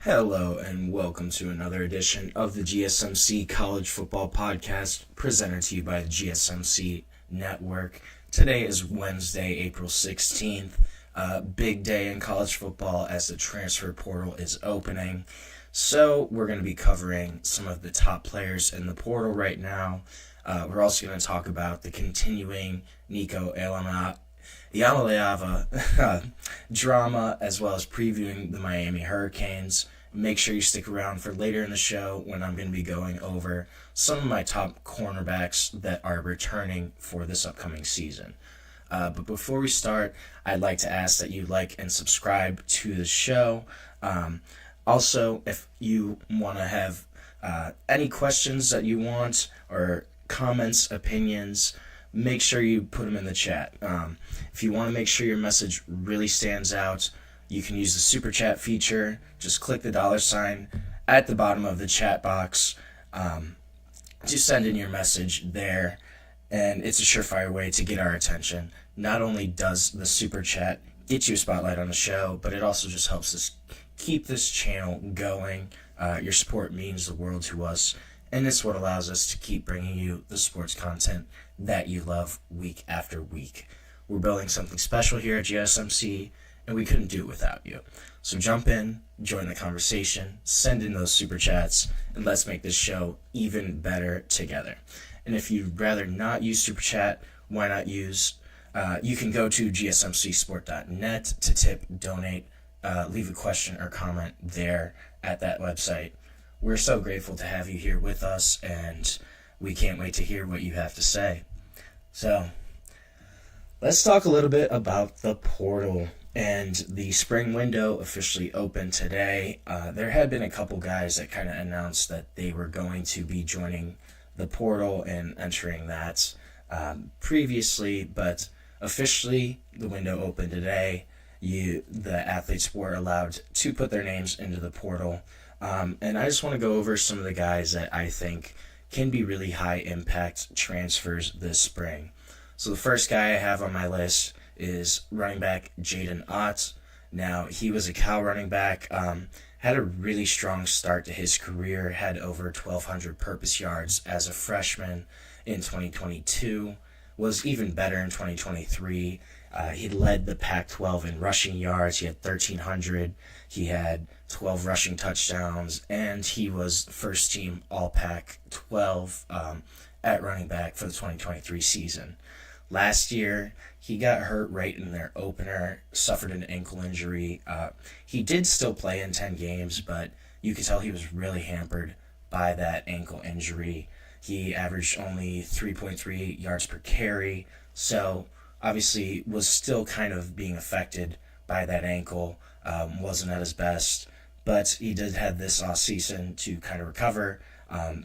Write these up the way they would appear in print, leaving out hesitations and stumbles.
Hello and welcome to another edition of the GSMC College Football Podcast presented to you by the GSMC Network. Today is Wednesday, April 16th. Big day in college football as the transfer portal is opening. So we're going to be covering some of the top players in the portal right now. We're also going to talk about the continuing Nico Iamaleava drama, as well as previewing the Miami Hurricanes. Make sure you stick around for later in the show when I'm going to be going over some of my top cornerbacks that are returning for this upcoming season. But before we start, I'd like to ask that you like and subscribe to the show. Also, if you want to have any questions that you want or comments, opinions, make sure you put them in the chat. If you want to make sure your message really stands out, you can use the super chat feature. Just click the $sign at the bottom of the chat box to send in your message there. And it's a surefire way to get our attention. Not only does the super chat get you a spotlight on the show, but it also just helps us keep this channel going. Your support means the world to us, and it's what allows us to keep bringing you the sports content that you love week after week. We're building something special here at GSMC, and we couldn't do it without you. So jump in, join the conversation, send in those super chats, and let's make this show even better together. And if you'd rather not use super chat, why not use, you can go to gsmcsport.net to tip, donate, leave a question or comment there at that website. We're so grateful to have you here with us, and we can't wait to hear what you have to say. So, let's talk a little bit about the portal. And the spring window officially opened today. There had been a couple guys that kind of announced that they were going to be joining the portal and entering that previously, but officially the window opened today. The athletes were allowed to put their names into the portal. And I just want to go over some of the guys that I think can be really high impact transfers this spring. So the first guy I have on my list is running back Jaden Ott. Now, he was a Cal running back, had a really strong start to his career, had over 1,200 purpose yards as a freshman in 2022, was even better in 2023. He led the Pac-12 in rushing yards. He had 1,300. He had 12 rushing touchdowns, and he was first-team All-Pac-12 at running back for the 2023 season. Last year, he got hurt right in their opener, suffered an ankle injury. He did still play in 10 games, but you could tell he was really hampered by that ankle injury. He averaged only 3.3 yards per carry, so obviously was still kind of being affected by that ankle, wasn't at his best, but he did have this offseason to kind of recover,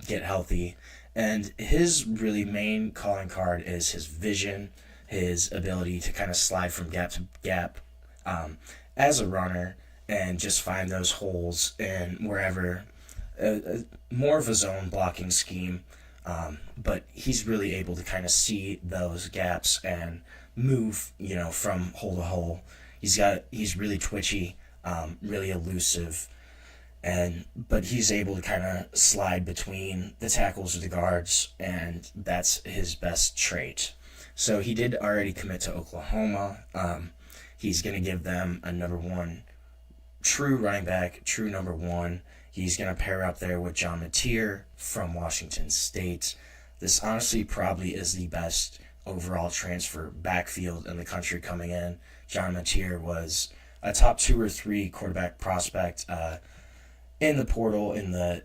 get healthy. And his really main calling card is his vision, his ability to kind of slide from gap to gap as a runner and just find those holes in wherever, more of a zone blocking scheme. But he's really able to kind of see those gaps and move, from hole to hole. He's really twitchy, really elusive. But he's able to kind of slide between the tackles or the guards, and that's his best trait. So he did already commit to Oklahoma. He's going to give them a number one true running back, true number one. He's going to pair up there with John Mateer from Washington State. This honestly probably is the best overall transfer backfield in the country coming in. John Mateer was a top 2 or 3 quarterback prospect in the portal in the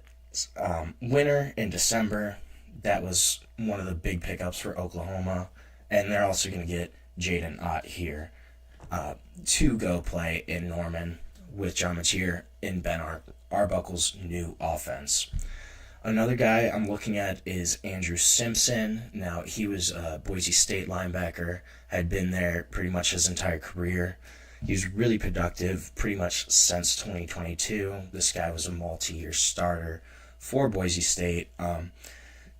winter in December. That was one of the big pickups for Oklahoma. And they're also going to get Jaden Ott here to go play in Norman with John Mateer in Ben Arbuckle's new offense. Another guy I'm looking at is Andrew Simpson. Now, he was a Boise State linebacker, had been there pretty much his entire career. He was really productive pretty much since 2022. This guy was a multi-year starter for Boise State.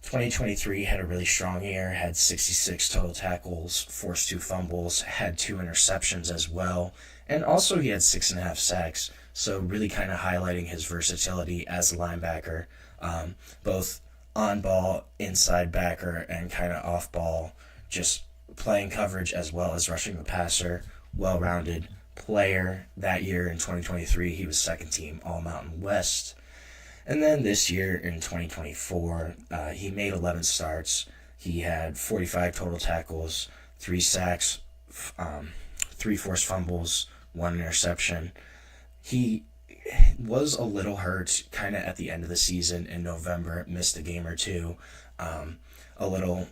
2023 had a really strong year, had 66 total tackles, forced 2 fumbles, had 2 interceptions as well, and also he had 6.5 sacks. So really kind of highlighting his versatility as a linebacker, both on ball, inside backer, and kind of off ball, just playing coverage as well as rushing the passer. Well-rounded player. That year in 2023, he was second team All-Mountain West. And then this year in 2024, he made 11 starts. He had 45 total tackles, 3 sacks, 3 forced fumbles, 1 interception. He was a little hurt kind of at the end of the season in November, missed a game or two, a little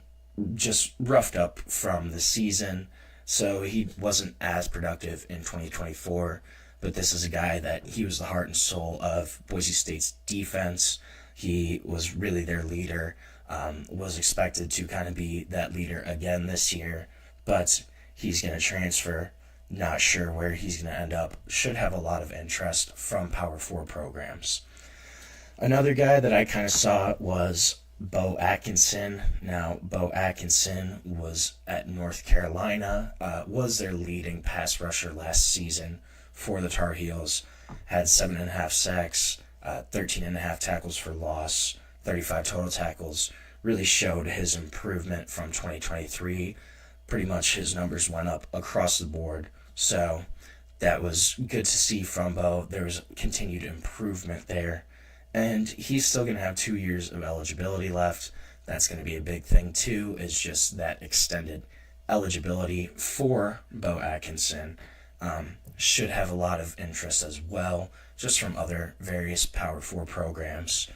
just roughed up from the season, so he wasn't as productive in 2024. But this is a guy that he was the heart and soul of Boise State's defense. He was really their leader, was expected to kind of be that leader again this year, but he's going to transfer. Not sure where he's going to end up. Should have a lot of interest from Power 4 programs. Another guy that I kind of saw was Bo Atkinson. Now, Bo Atkinson was at North Carolina, was their leading pass rusher last season for the Tar Heels. Had 7.5 sacks, 13.5 tackles for loss, 35 total tackles. Really showed his improvement from 2023. Pretty much his numbers went up across the board. So that was good to see from Bo. There was continued improvement there. And he's still going to have 2 years of eligibility left. That's going to be a big thing too, is just that extended eligibility for Bo Atkinson. Should have a lot of interest as well, just from other various Power 4 programs,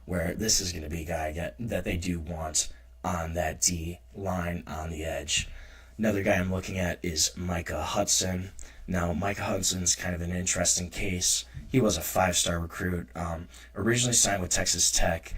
where this is going to be a guy that they do want on that D line on the edge. Another guy I'm looking at is Micah Hudson. Now, Micah Hudson's kind of an interesting case. He was a 5-star recruit, originally signed with Texas Tech,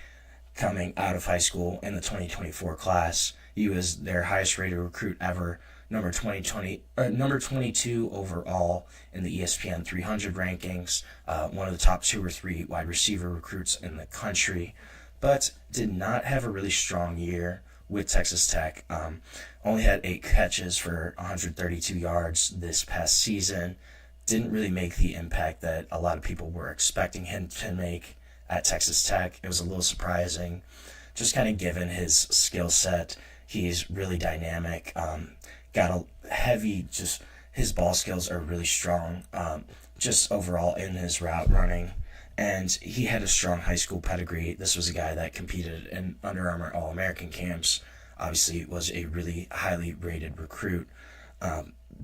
coming out of high school in the 2024 class. He was their highest rated recruit ever, number 22 overall in the ESPN 300 rankings, one of the top 2 or 3 wide receiver recruits in the country, but did not have a really strong year with Texas Tech. Only had 8 catches for 132 yards this past season. Didn't really make the impact that a lot of people were expecting him to make at Texas Tech. It was a little surprising, just kind of given his skill set. He's really dynamic, got a heavy, just his ball skills are really strong, just overall in his route running. And he had a strong high school pedigree. This was a guy that competed in Under Armour All-American camps. Obviously was a really highly rated recruit.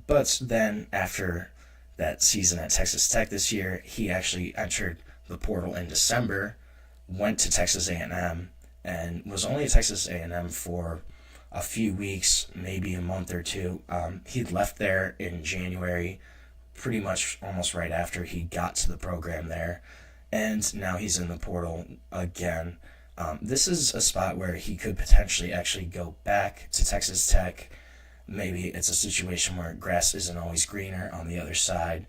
But then after that season at Texas Tech this year, he actually entered the portal in December, went to Texas A&M, and was only at Texas A&M for a few weeks, maybe a month or two. He'd left there in January, pretty much almost right after he got to the program there. And now he's in the portal again. This is a spot where he could potentially actually go back to Texas Tech. Maybe it's a situation where grass isn't always greener on the other side.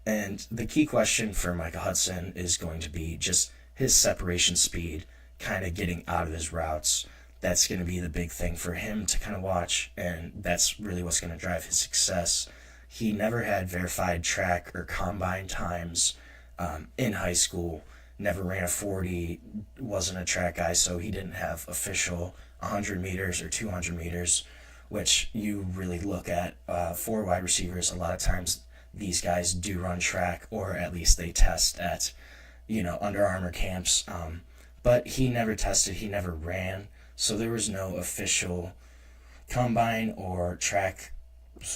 And the key question for Micah Hudson is going to be just his separation speed, kind of getting out of his routes. That's going to be the big thing for him to kind of watch, and that's really what's going to drive his success. He never had verified track or combine times in high school, never ran a 40, wasn't a track guy, so he didn't have official 100 meters or 200 meters, which you really look at for wide receivers. A lot of times these guys do run track, or at least they test at, Under Armour camps. But he never tested, he never ran, so there was no official combine or track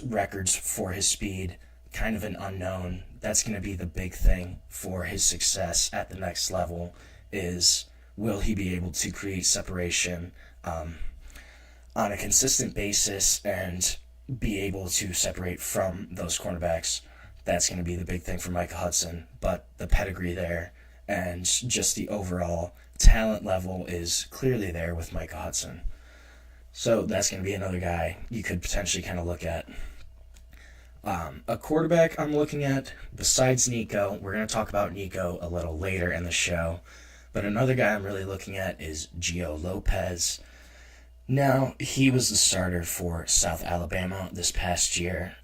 records for his speed. Kind of an unknown. That's going to be the big thing for his success at the next level, is will he be able to create separation on a consistent basis and be able to separate from those cornerbacks. That's going to be the big thing for Micah Hudson. But the pedigree there and just the overall talent level is clearly there with Micah Hudson. So that's going to be another guy you could potentially kind of look at. A quarterback I'm looking at, besides Nico, we're going to talk about Nico a little later in the show, but another guy I'm really looking at is Gio Lopez. Now, he was the starter for South Alabama this past year.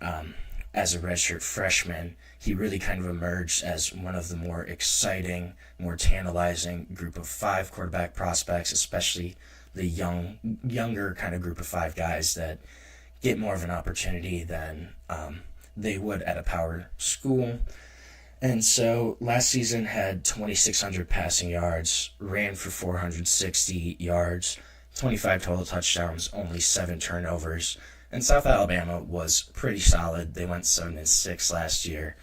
as a redshirt freshman, he really kind of emerged as one of the more exciting, more tantalizing group of 5 quarterback prospects, especially the younger kind of group of 5 guys that get more of an opportunity than they would at a power school. And so last season had 2,600 passing yards, ran for 460 yards, 25 total touchdowns, only 7 turnovers. And South Alabama was pretty solid. They went 7-6 last year.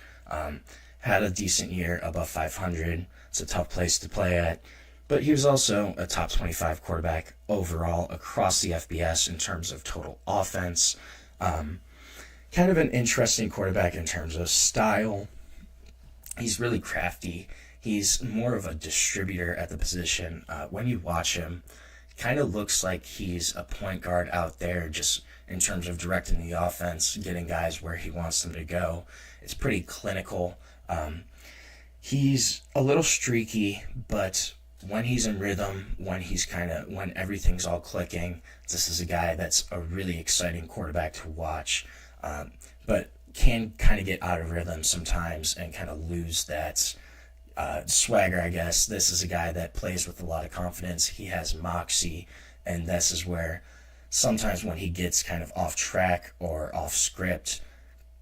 Had a decent year, above 500. It's a tough place to play at. But he was also a top 25 quarterback overall across the FBS in terms of total offense. Kind of an interesting quarterback in terms of style. He's really crafty. He's more of a distributor at the position. When you watch him, kind of looks like he's a point guard out there just in terms of directing the offense, getting guys where he wants them to go. It's pretty clinical. He's a little streaky, but when he's in rhythm, when everything's all clicking, this is a guy that's a really exciting quarterback to watch. But can kind of get out of rhythm sometimes and kind of lose that swagger, I guess. This is a guy that plays with a lot of confidence. He has moxie, and this is where sometimes when he gets kind of off track or off script,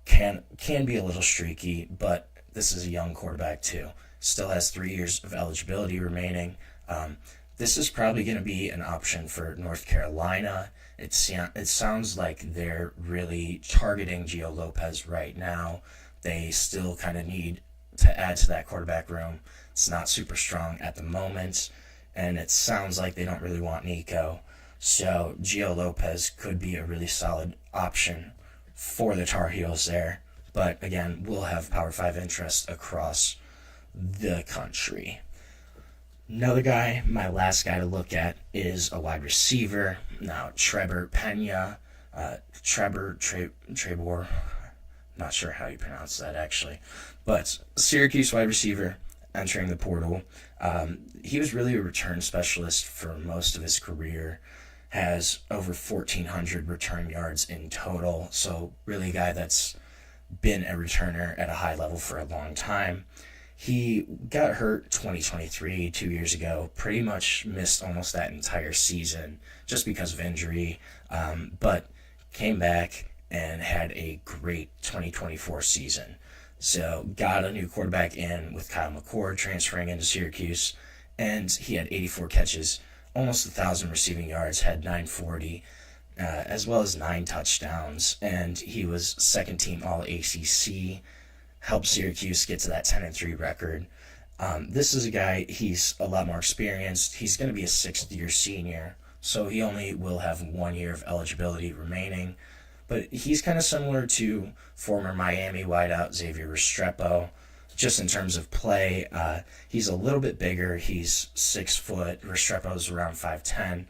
can be a little streaky, but this is a young quarterback too. Still has 3 years of eligibility remaining. This is probably going to be an option for North Carolina. It sounds like they're really targeting Gio Lopez right now. They still kind of need to add to that quarterback room. It's not super strong at the moment, and it sounds like they don't really want Nico. So Gio Lopez could be a really solid option for the Tar Heels there. But again, we'll have Power 5 interest across the country. Another guy, my last guy to look at, is a wide receiver. Now, Trebor Pena, Trebor, not sure how you pronounce that actually, but Syracuse wide receiver entering the portal. He was really a return specialist for most of his career, has over 1,400 return yards in total, so really a guy that's been a returner at a high level for a long time. He got hurt 2023, 2 years ago, pretty much missed almost that entire season just because of injury, but came back and had a great 2024 season. So got a new quarterback in with Kyle McCord transferring into Syracuse, and he had 84 catches, almost 1,000 receiving yards, had 940, as well as 9 touchdowns, and he was second team All-ACC, helped Syracuse get to that 10-3 record. This is a guy, he's a lot more experienced. He's going to be a 6th-year senior, so he only will have 1 year of eligibility remaining. But he's kind of similar to former Miami wideout Xavier Restrepo, just in terms of play. He's a little bit bigger. He's 6 foot. Restrepo's around 5'10",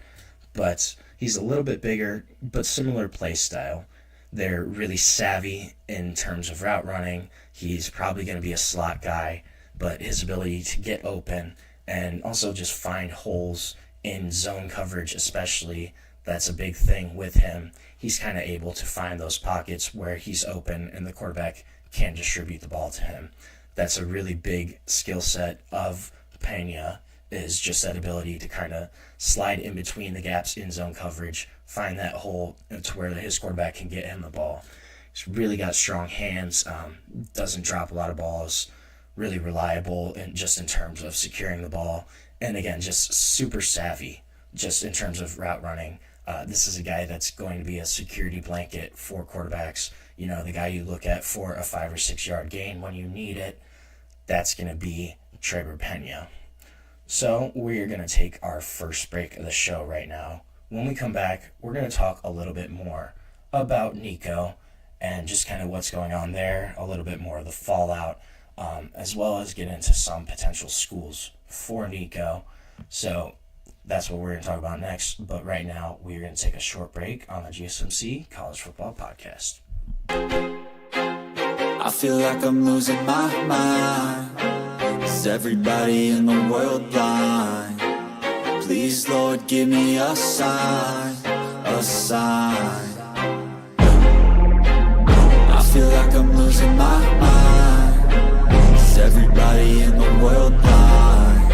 but he's a little bit bigger, but similar play style. They're really savvy in terms of route running. He's probably going to be a slot guy, but his ability to get open and also just find holes in zone coverage especially, that's a big thing with him. He's kind of able to find those pockets where he's open and the quarterback can distribute the ball to him. That's a really big skill set of Pena, is just that ability to kind of slide in between the gaps in zone coverage, find that hole to where his quarterback can get him the ball. He's really got strong hands, doesn't drop a lot of balls, really reliable just in terms of securing the ball, and again, just super savvy just in terms of route running. This is a guy that's going to be a security blanket for quarterbacks. You know, the guy you look at for a 5 or 6 yard gain when you need it, that's going to be Trebor Pena. So we're going to take our first break of the show right now. When we come back, we're going to talk a little bit more about Nico and just kind of what's going on there, a little bit more of the fallout, as well as get into some potential schools for Nico. So that's what we're going to talk about next. But right now, we're going to take a short break on the GSMC College Football Podcast. I feel like I'm losing my mind. Is everybody in the world blind? Please, Lord, give me a sign, a sign. I feel like I'm losing my mind. Is everybody in the world blind?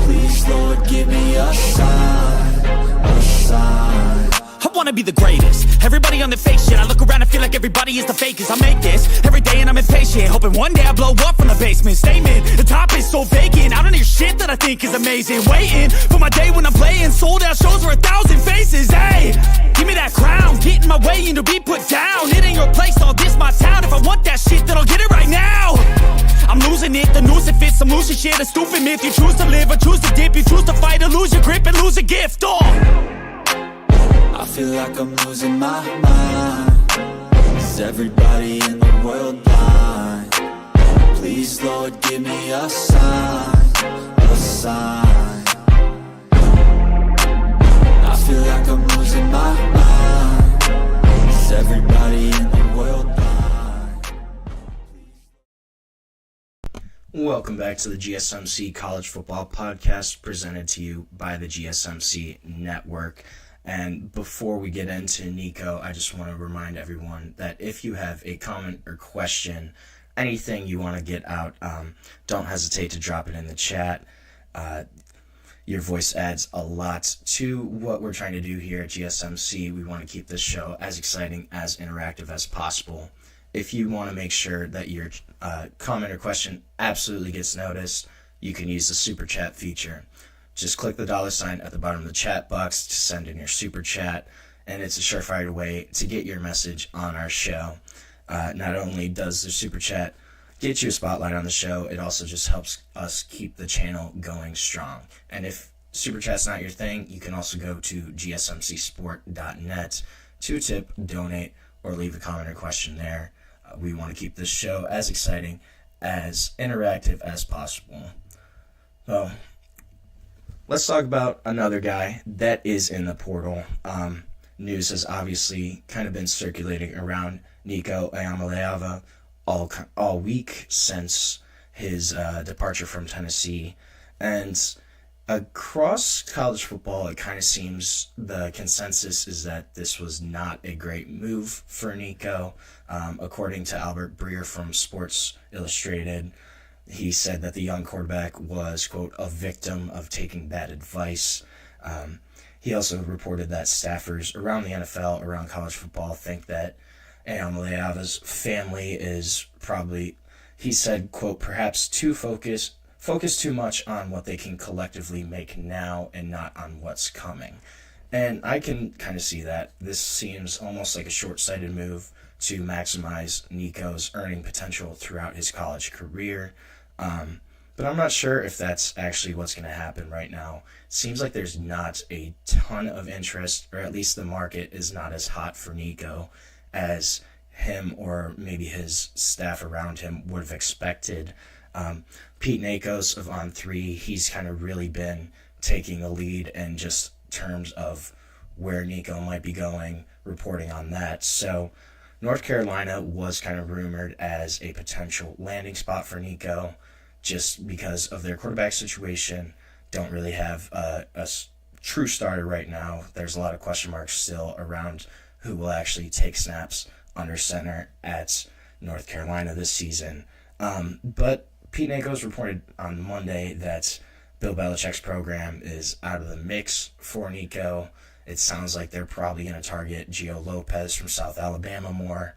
Please, Lord, give me a sign, a sign. I wanna be the greatest. Everybody on the fake shit. I look around and feel like everybody is the fakest. I make this every day and I'm impatient, hoping one day I blow up from the basement. Statement, the top is so vacant. I don't hear shit that I think is amazing. Waiting for my day when I'm playing sold out shows for 1,000 faces. Hey, give me that crown, get in my way and to be put down. It ain't your place, all this my town. If I want that shit, then I'll get it right now. I'm losing it, the noose it fits. I'm losing shit, a stupid myth. You choose to live or choose to dip. You choose to fight or lose your grip and lose a gift. I feel like I'm losing my mind. Is everybody in the world blind? Please, Lord, give me a sign, a sign. I feel like I'm losing my mind. Is everybody in the world blind? Welcome back to the GSMC College Football Podcast, presented to you by the GSMC Network. And before we get into Nico, I just want to remind everyone that if you have a comment or question, anything you want to get out, don't hesitate to drop it in the chat. Your voice adds a lot to what we're trying to do here at GSMC. We want to keep this show as exciting, as interactive as possible. If you want to make sure that your comment or question absolutely gets noticed, you can use the super chat feature. Just click the $sign at the bottom of the chat box to send in your super chat, and it's a surefire way to get your message on our show. Not only does the super chat get you a spotlight on the show, it also just helps us keep the channel going strong. And if super chat's not your thing, you can also go to gsmcsport.net to tip, donate, or leave a comment or question there. We want to keep this show as exciting, as interactive as possible. So, let's talk about another guy that is in the portal. News has obviously kind of been circulating around Nico Iamaleava all week since his departure from Tennessee. And across college football, it kind of seems the consensus is that this was not a great move for Nico. According to Albert Breer from Sports Illustrated, he said that the young quarterback was, quote, a victim of taking bad advice. He also reported that staffers around the NFL, around college football, think that Iamaleava's family is probably, he said, quote, perhaps too focused too much on what they can collectively make now and not on what's coming. And I can kind of see that. This seems almost like a short-sighted move to maximize Nico's earning potential throughout his college career. But I'm not sure if that's actually what's going to happen right now. It seems like there's not a ton of interest, or at least the market is not as hot for Nico as him or maybe his staff around him would have expected. Pete Nakos of On3, he's kind of really been taking the lead in just terms of where Nico might be going, reporting on that. So North Carolina was kind of rumored as a potential landing spot for Nico, just because of their quarterback situation. Don't really have a true starter right now. There's a lot of question marks still around who will actually take snaps under center at North Carolina this season. But Pete Nakos reported on Monday that Bill Belichick's program is out of the mix for Nico. It sounds like they're probably going to target Gio Lopez from South Alabama more.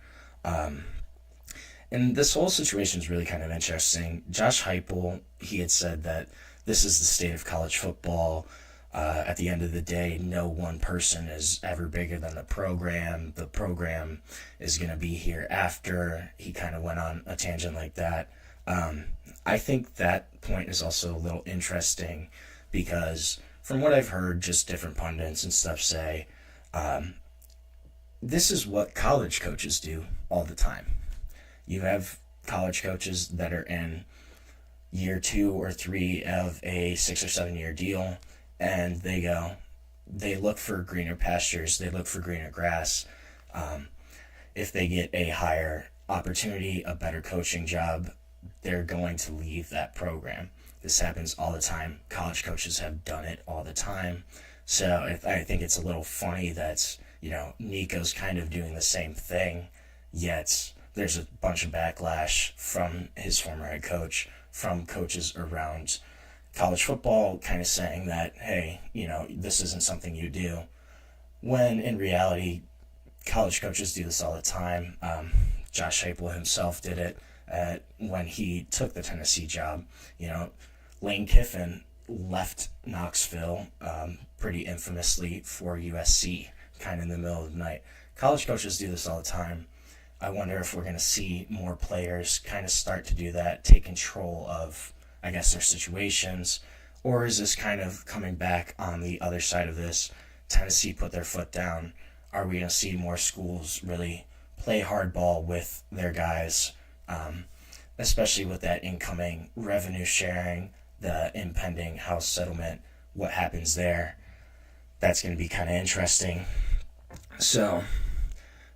And this whole situation is really kind of interesting. Josh Heupel, he had said that this is the state of college football. At the end of the day, no one person is ever bigger than the program. The program is going to be here after. He kind of went on a tangent like that. I think that point is also a little interesting because from what I've heard, just different pundits and stuff say, this is what college coaches do all the time. You have college coaches that are in year 2 or 3 of a 6 or 7 year deal, and they look for greener pastures, they look for greener grass. If they get a higher opportunity, a better coaching job, they're going to leave that program. This happens all the time. College coaches have done it all the time. So I think it's a little funny that, Nico's kind of doing the same thing, yet there's a bunch of backlash from his former head coach, from coaches around college football, kind of saying that, hey, this isn't something you do. When in reality, college coaches do this all the time. Josh Heupel himself did it when he took the Tennessee job. Lane Kiffin left Knoxville pretty infamously for USC, kind of in the middle of the night. College coaches do this all the time. I wonder if we're going to see more players kind of start to do that, take control of, I guess, their situations, or is this kind of coming back on the other side of this? Tennessee put their foot down. Are we going to see more schools really play hardball with their guys, especially with that incoming revenue sharing, the impending house settlement, what happens there? That's going to be kind of interesting. So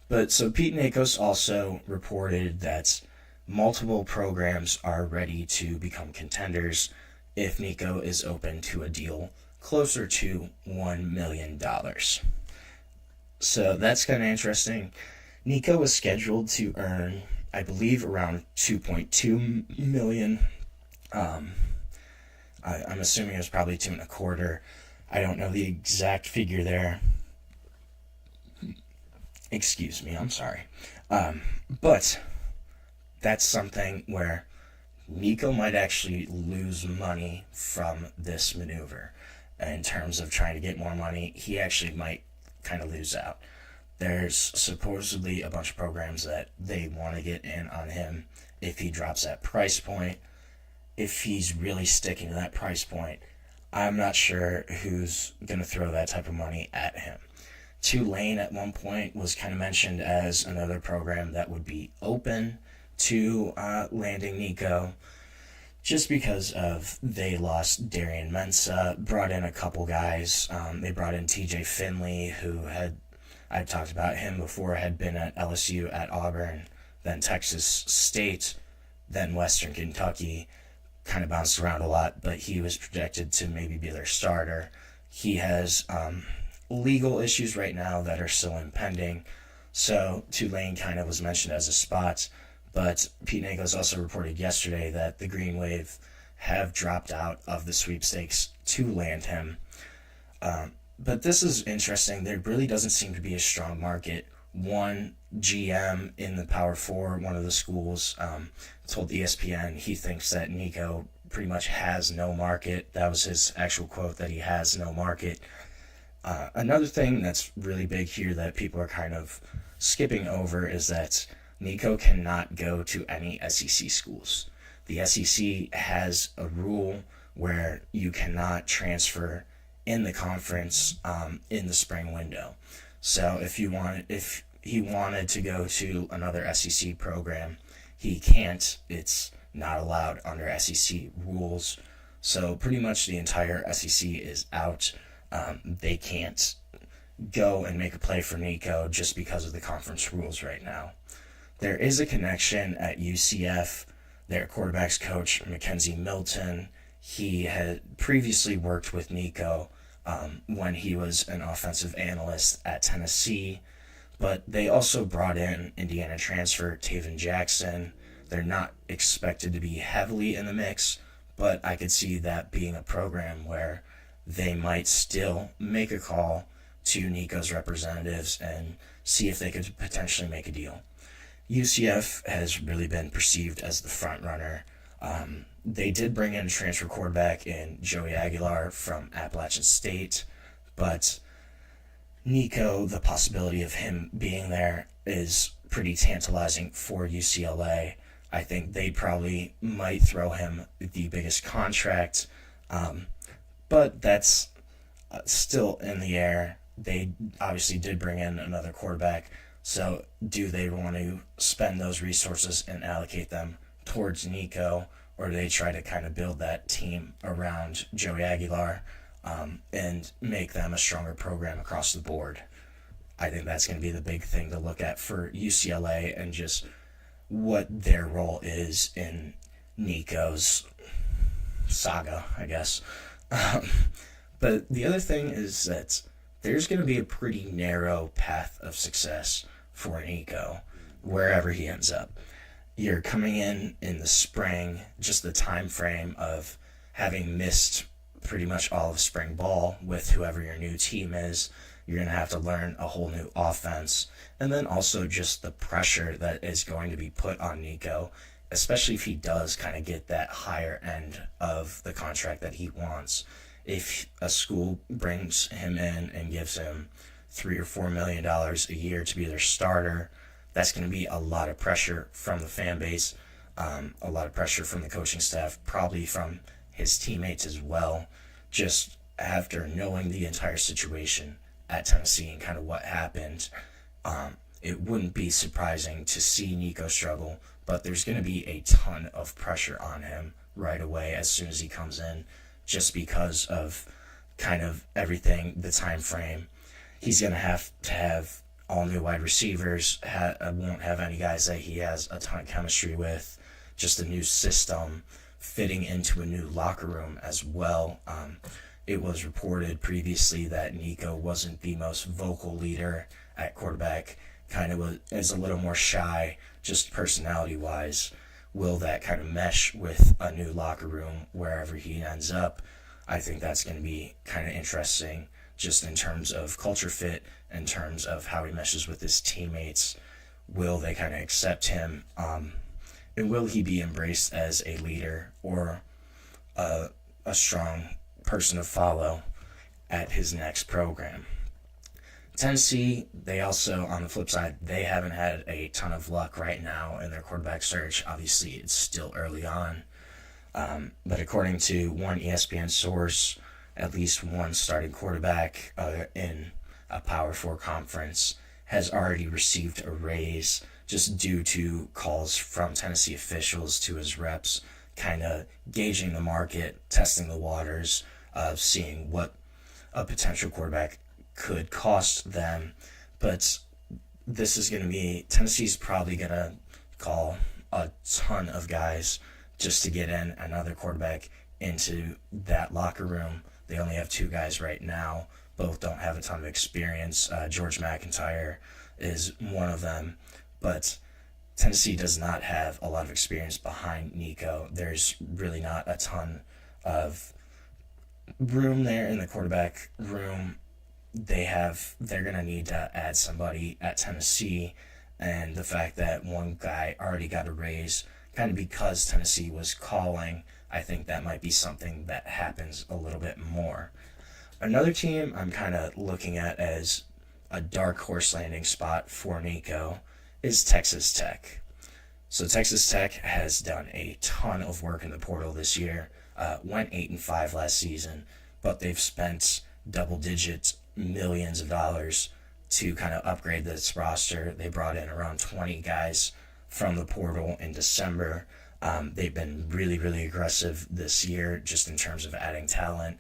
Pete Nakos also reported that multiple programs are ready to become contenders if Nico is open to a deal closer to $1 million. So that's kind of interesting. Nico is scheduled to earn, I believe, around $2.2 million. I'm assuming it was probably $2.25. I don't know the exact figure there. Excuse me, I'm sorry. But that's something where Nico might actually lose money from this maneuver. In terms of trying to get more money, he actually might kind of lose out. There's supposedly a bunch of programs that they want to get in on him if he drops that price point. If he's really sticking to that price point, I'm not sure who's going to throw that type of money at him. Tulane at one point was kind of mentioned as another program that would be open to landing Nico, just because of they lost Darian Mensah, brought in a couple guys. They brought in TJ Finley, who I've talked about him before, had been at LSU, at Auburn, then Texas State, then Western Kentucky. Kind of bounced around a lot, but he was projected to maybe be their starter. He has legal issues right now that are still impending, so Tulane kind of was mentioned as a spot. But Pete Nakos also reported yesterday that the Green Wave have dropped out of the sweepstakes to land him. But this is interesting. There really doesn't seem to be a strong market. One GM in the Power 4, one of the schools, told ESPN he thinks that Nico pretty much has no market. That was his actual quote, that he has no market. Another thing that's really big here that people are kind of skipping over is that Nico cannot go to any SEC schools. The SEC has a rule where you cannot transfer in the conference in the spring window. So if he wanted to go to another SEC program, he can't. It's not allowed under SEC rules. So pretty much the entire SEC is out. They can't go and make a play for Nico just because of the conference rules right now. There is a connection at UCF. Their quarterback's coach, Mackenzie Milton, he had previously worked with Nico when he was an offensive analyst at Tennessee. But they also brought in Indiana transfer Taven Jackson. They're not expected to be heavily in the mix, but I could see that being a program where they might still make a call to Nico's representatives and see if they could potentially make a deal. UCF has really been perceived as the front runner. They did bring in a transfer quarterback in Joey Aguilar from Appalachian State, but Nico, the possibility of him being there is pretty tantalizing for UCLA. I think they probably might throw him the biggest contract, but that's still in the air. They obviously did bring in another quarterback, so do they want to spend those resources and allocate them towards Nico, or do they try to kind of build that team around Joey Aguilar and make them a stronger program across the board? I think that's going to be the big thing to look at for UCLA and just what their role is in Nico's saga, I guess. But the other thing is that there's going to be a pretty narrow path of success for Nico. wherever he ends up. You're coming in the spring, just the time frame of having missed pretty much all of spring ball with whoever your new team is. You're going to have to learn a whole new offense. And then also just the pressure that is going to be put on Nico, especially if he does kind of get that higher end of the contract that he wants. If a school brings him in and gives him $3 or $4 million a year to be their starter, that's going to be a lot of pressure from the fan base, a lot of pressure from the coaching staff, probably from his teammates as well, just after knowing the entire situation at Tennessee and kind of what happened. It wouldn't be surprising to see Nico struggle, but there's going to be a ton of pressure on him right away as soon as he comes in, just because of kind of everything, the time frame. He's going to have all new wide receivers, won't have any guys that he has a ton of chemistry with, just a new system, fitting into a new locker room as well. It was reported previously that Nico wasn't the most vocal leader at quarterback, kind of is a little more shy, just personality-wise. Will that kind of mesh with a new locker room wherever he ends up? I think that's going to be kind of interesting, just in terms of culture fit, in terms of how he meshes with his teammates. Will they kind of accept him? And will he be embraced as a leader or a strong person to follow at his next program? Tennessee, they also, on the flip side, they haven't had a ton of luck right now in their quarterback search. Obviously, it's still early on. But according to one ESPN source, at least one starting quarterback in a Power 4 conference has already received a raise just due to calls from Tennessee officials to his reps, kind of gauging the market, testing the waters of seeing what a potential quarterback could cost them. But this is going to be, Tennessee's probably going to call a ton of guys just to get in another quarterback into that locker room. They only have 2 guys right now. Both don't have a ton of experience. George McIntyre is one of them. But Tennessee does not have a lot of experience behind Nico. There's really not a ton of room there in the quarterback room. They're going to need to add somebody at Tennessee. And the fact that one guy already got a raise, kind of because Tennessee was calling, I think that might be something that happens a little bit more. Another team I'm kind of looking at as a dark horse landing spot for Nico is Texas Tech. So Texas Tech has done a ton of work in the portal this year, went 8-5 last season, but they've spent double-digit millions of dollars to kind of upgrade this roster. They brought in around 20 guys from the portal in December. They've been really, really aggressive this year just in terms of adding talent,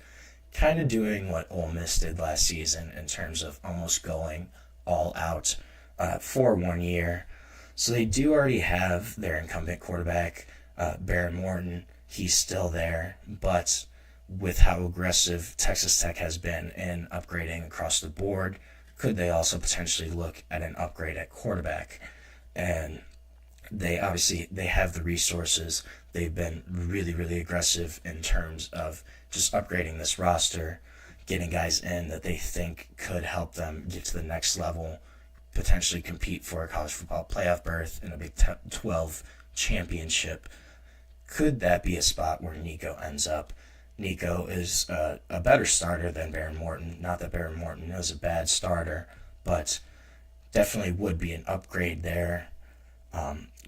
kind of doing what Ole Miss did last season in terms of almost going all out for 1 year. So they do already have their incumbent quarterback, Baron Morton. He's still there, but with how aggressive Texas Tech has been in upgrading across the board, could they also potentially look at an upgrade at quarterback? And they have the resources. They've been really, really aggressive in terms of just upgrading this roster, getting guys in that they think could help them get to the next level, potentially compete for a college football playoff berth in a Big 12 championship. Could that be a spot where Nico ends up? Nico is a better starter than Baron Morton. Not that Baron Morton is a bad starter, but definitely would be an upgrade there.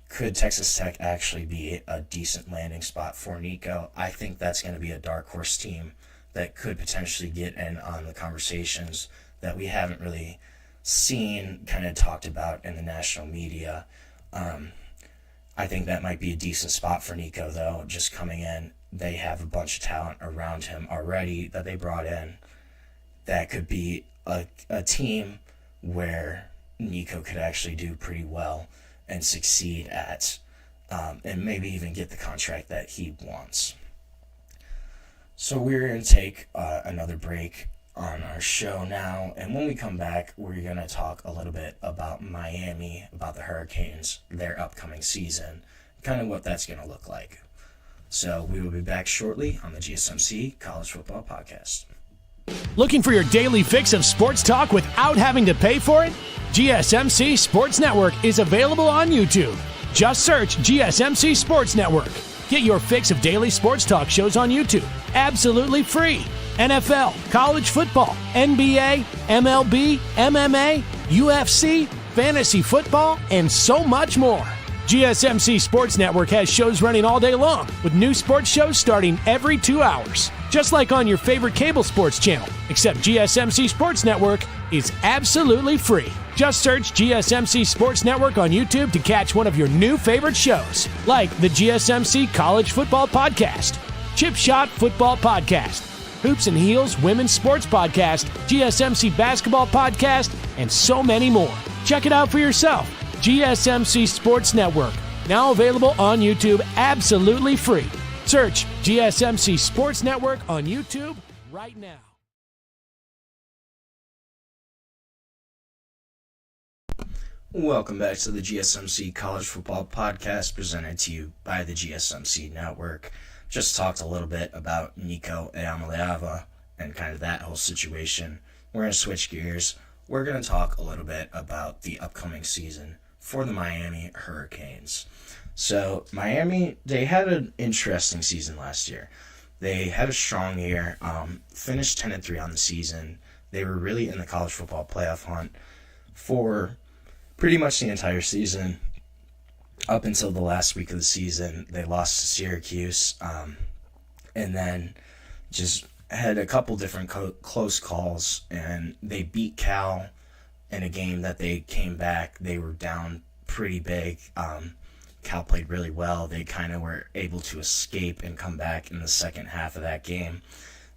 Could Texas Tech actually be a decent landing spot for Nico? I think that's going to be a dark horse team that could potentially get in on the conversations that we haven't really seen kind of talked about in the national media. I think that might be a decent spot for Nico, though, just coming in. They have a bunch of talent around him already that they brought in. That could be a team where Nico could actually do pretty well and succeed at, and maybe even get the contract that he wants. So we're going to take another break on our show now, and when we come back, we're going to talk a little bit about Miami, about the Hurricanes, their upcoming season, kind of what that's going to look like. So we will be back shortly on the GSMC College Football Podcast. Looking for your daily fix of sports talk without having to pay for it? GSMC Sports Network is available on YouTube. Just search GSMC Sports Network. Get your fix of daily sports talk shows on YouTube, absolutely free. NFL, college football, NBA, MLB, MMA, UFC, fantasy football, and so much more. GSMC Sports Network has shows running all day long, with new sports shows starting every 2 hours. Just like on your favorite cable sports channel, except GSMC Sports Network is absolutely free. Just search GSMC Sports Network on YouTube to catch one of your new favorite shows, like the GSMC College Football Podcast, Chip Shot Football Podcast, Hoops and Heels Women's Sports Podcast, GSMC Basketball Podcast, and so many more. Check it out for yourself. GSMC Sports Network, now available on YouTube absolutely free. Search GSMC Sports Network on YouTube right now. Welcome back to the GSMC College Football Podcast, presented to you by the GSMC Network. Just talked a little bit about Nico Eamaleava and kind of that whole situation. We're going to switch gears. We're going to talk a little bit about the upcoming season for the Miami Hurricanes. So Miami, they had an interesting season last year. They had a strong year, finished 10-3 on the season. They were really in the college football playoff hunt for pretty much the entire season. Up until the last week of the season, they lost to Syracuse, and then just had a couple different close calls, and they beat Cal in a game that they came back. They were down pretty big. Cal played really well. They kind of were able to escape and come back in the second half of that game.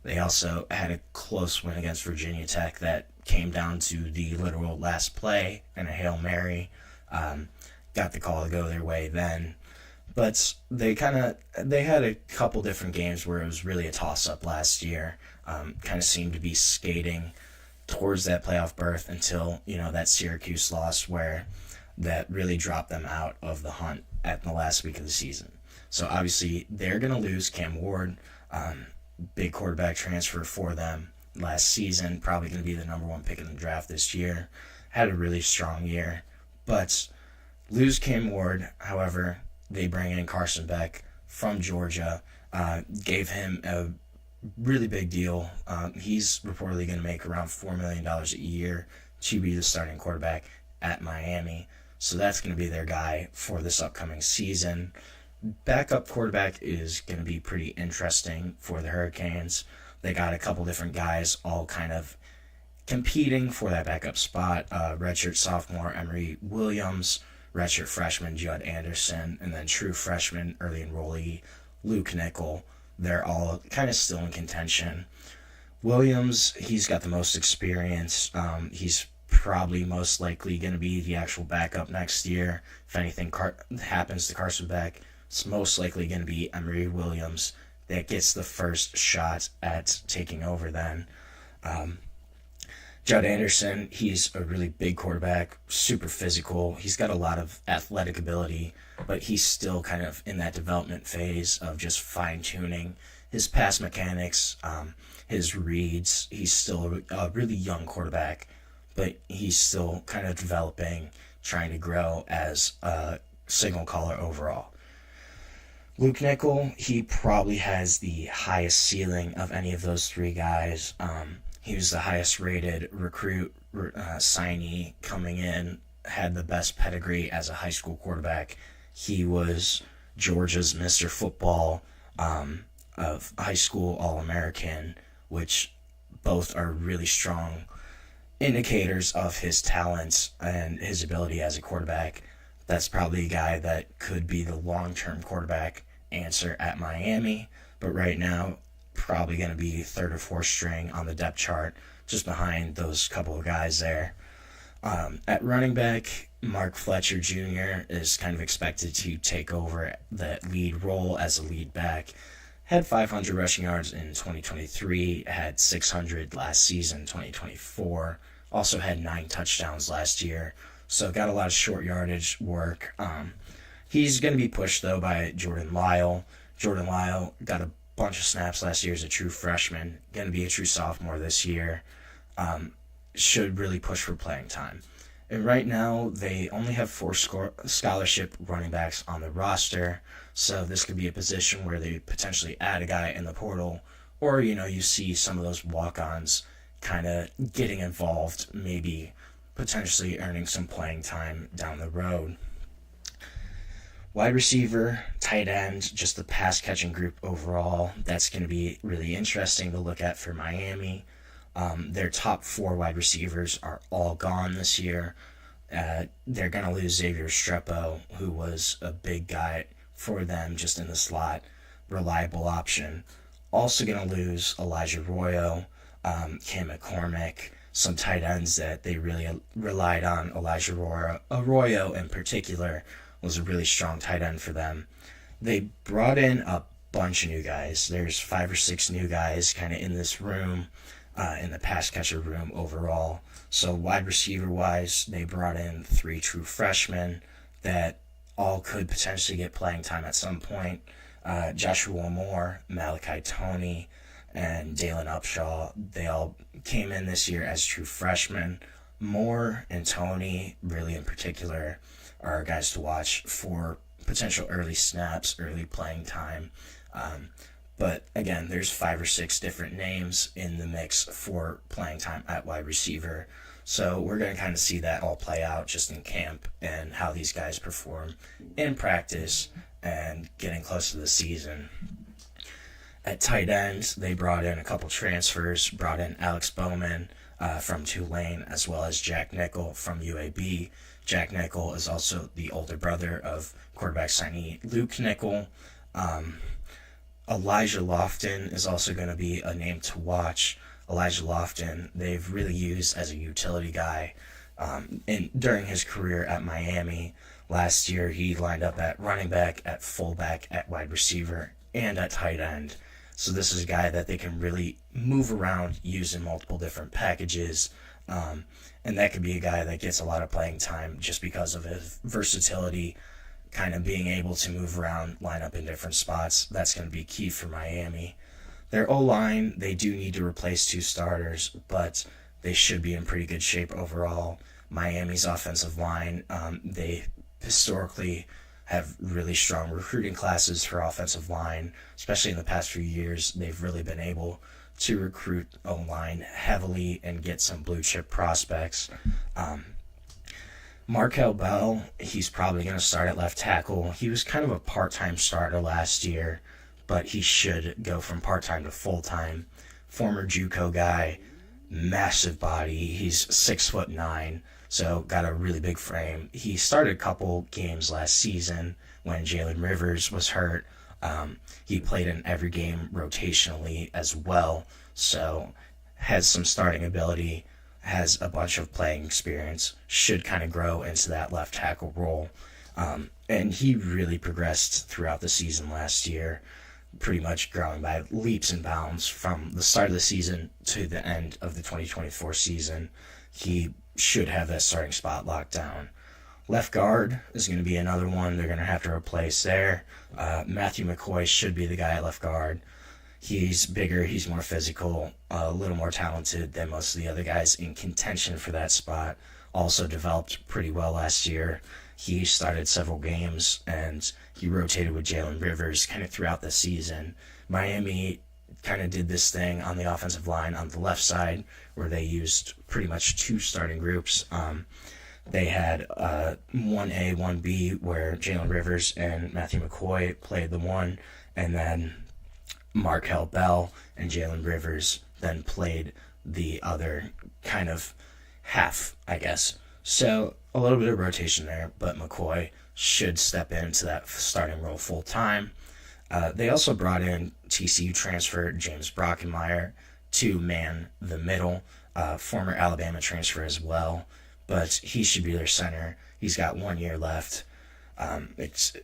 They also had a close win against Virginia Tech that came down to the literal last play and a Hail Mary. Got the call to go their way then. But they had a couple different games where it was really a toss-up last year. Kind of seemed to be skating towards that playoff berth until, that Syracuse loss where that really dropped them out of the hunt at the last week of the season. So obviously they're going to lose Cam Ward, big quarterback transfer for them last season, probably going to be the number one pick in the draft this year. Had a really strong year, but lose Cam Ward. However, they bring in Carson Beck from Georgia, gave him a really big deal. He's reportedly going to make around $4 million a year to be the starting quarterback at Miami. So that's going to be their guy for this upcoming season. Backup quarterback is going to be pretty interesting for the Hurricanes. They got a couple different guys all kind of competing for that backup spot. Redshirt sophomore Emory Williams, redshirt freshman Judd Anderson, and then true freshman early enrollee Luke Nickel. They're all kind of still in contention. Williams, he's got the most experience. He's probably most likely going to be the actual backup next year. If anything happens to Carson Beck, it's most likely going to be Emory Williams that gets the first shot at taking over then. Judd Anderson, he's a really big quarterback, super physical. He's got a lot of athletic ability, but he's still kind of in that development phase of just fine-tuning his pass mechanics, his reads. He's still a really young quarterback, but he's still kind of developing, trying to grow as a signal caller overall. Luke Nickel, he probably has the highest ceiling of any of those three guys. He was the highest rated recruit signee coming in, had the best pedigree as a high school quarterback. He was Georgia's Mr. Football, of high school All-American, which both are really strong indicators of his talents and his ability as a quarterback. That's probably a guy that could be the long-term quarterback answer at Miami, but right now probably going to be third or fourth string on the depth chart, just behind those couple of guys there. At running back, Mark Fletcher Jr. is kind of expected to take over that lead role as a lead back. had 500 rushing yards in 2023, had 600 last season, 2024. Also had 9 touchdowns last year. So got a lot of short yardage work. He's going to be pushed, though, by Jordan Lyle. Jordan Lyle got a bunch of snaps last year as a true freshman. Going to be a true sophomore this year. Should really push for playing time. And right now, they only have 4 scholarship running backs on the roster. So this could be a position where they potentially add a guy in the portal. Or, you see some of those walk-ons kind of getting involved, maybe potentially earning some playing time down the road. Wide receiver, tight end, just the pass-catching group overall. That's going to be really interesting to look at for Miami. Their top 4 wide receivers are all gone this year. They're going to lose Xavier Strepo, who was a big guy for them just in the slot, reliable option. Also going to lose Elijah Arroyo, Cam McCormick, some tight ends that they really relied on. Elijah Arroyo in particular was a really strong tight end for them. They brought in a bunch of new guys. There's 5 or 6 new guys kind of in this room, in the pass catcher room overall. So wide receiver wise, they brought in 3 true freshmen that all could potentially get playing time at some point. Joshua Moore, Malachi Toney, and Dalen Upshaw, they all came in this year as true freshmen. Moore and Toney, really in particular, are guys to watch for potential early snaps, early playing time. But again, there's 5 or 6 different names in the mix for playing time at wide receiver. So we're going to kind of see that all play out just in camp and how these guys perform in practice and getting close to the season. At tight end, they brought in a couple transfers, brought in Alex Bowman from Tulane, as well as Jack Nickel from UAB. Jack Nickel is also the older brother of quarterback signee Luke Nickel. Elijah Lofton is also going to be a name to watch. Elijah Lofton, they've really used as a utility guy during his career at Miami. Last year, he lined up at running back, at fullback, at wide receiver, and at tight end. So this is a guy that they can really move around, use in multiple different packages. And that could be a guy that gets a lot of playing time just because of his versatility, kind of being able to move around, line up in different spots. That's going to be key for Miami. Their O-line, they do need to replace 2 starters, but they should be in pretty good shape overall. Miami's offensive line, they historically have really strong recruiting classes for offensive line, especially in the past few years. They've really been able to recruit O-line heavily and get some blue chip prospects. Markel Bell, he's probably going to start at left tackle. He was kind of a part-time starter last year, but he should go from part-time to full-time. Former JUCO guy, massive body. He's 6'9", so got a really big frame. He started a couple games last season when Jalen Rivers was hurt. He played in every game rotationally as well, so has some starting ability, has a bunch of playing experience, should kind of grow into that left tackle role. And he really progressed throughout the season last year, pretty much growing by leaps and bounds from the start of the season to the end of the 2024 season. He should have that starting spot locked down. Left guard is going to be another one they're going to have to replace there. Matthew McCoy should be the guy at left guard. He's bigger, he's more physical, a little more talented than most of the other guys in contention for that spot. Also developed pretty well last year. He started several games, and he rotated with Jalen Rivers kind of throughout the season. Miami kind of did this thing on the offensive line on the left side where they used pretty much 2 starting groups. They had 1A, 1B, where Jalen Rivers and Matthew McCoy played the one, and then Markel Bell and Jalen Rivers then played the other kind of half, I guess. So a little bit of rotation there, but McCoy should step into that starting role full time. They also brought in TCU transfer James Brockenmeyer to man the middle, former Alabama transfer as well, but he should be their center. He's got 1 year left.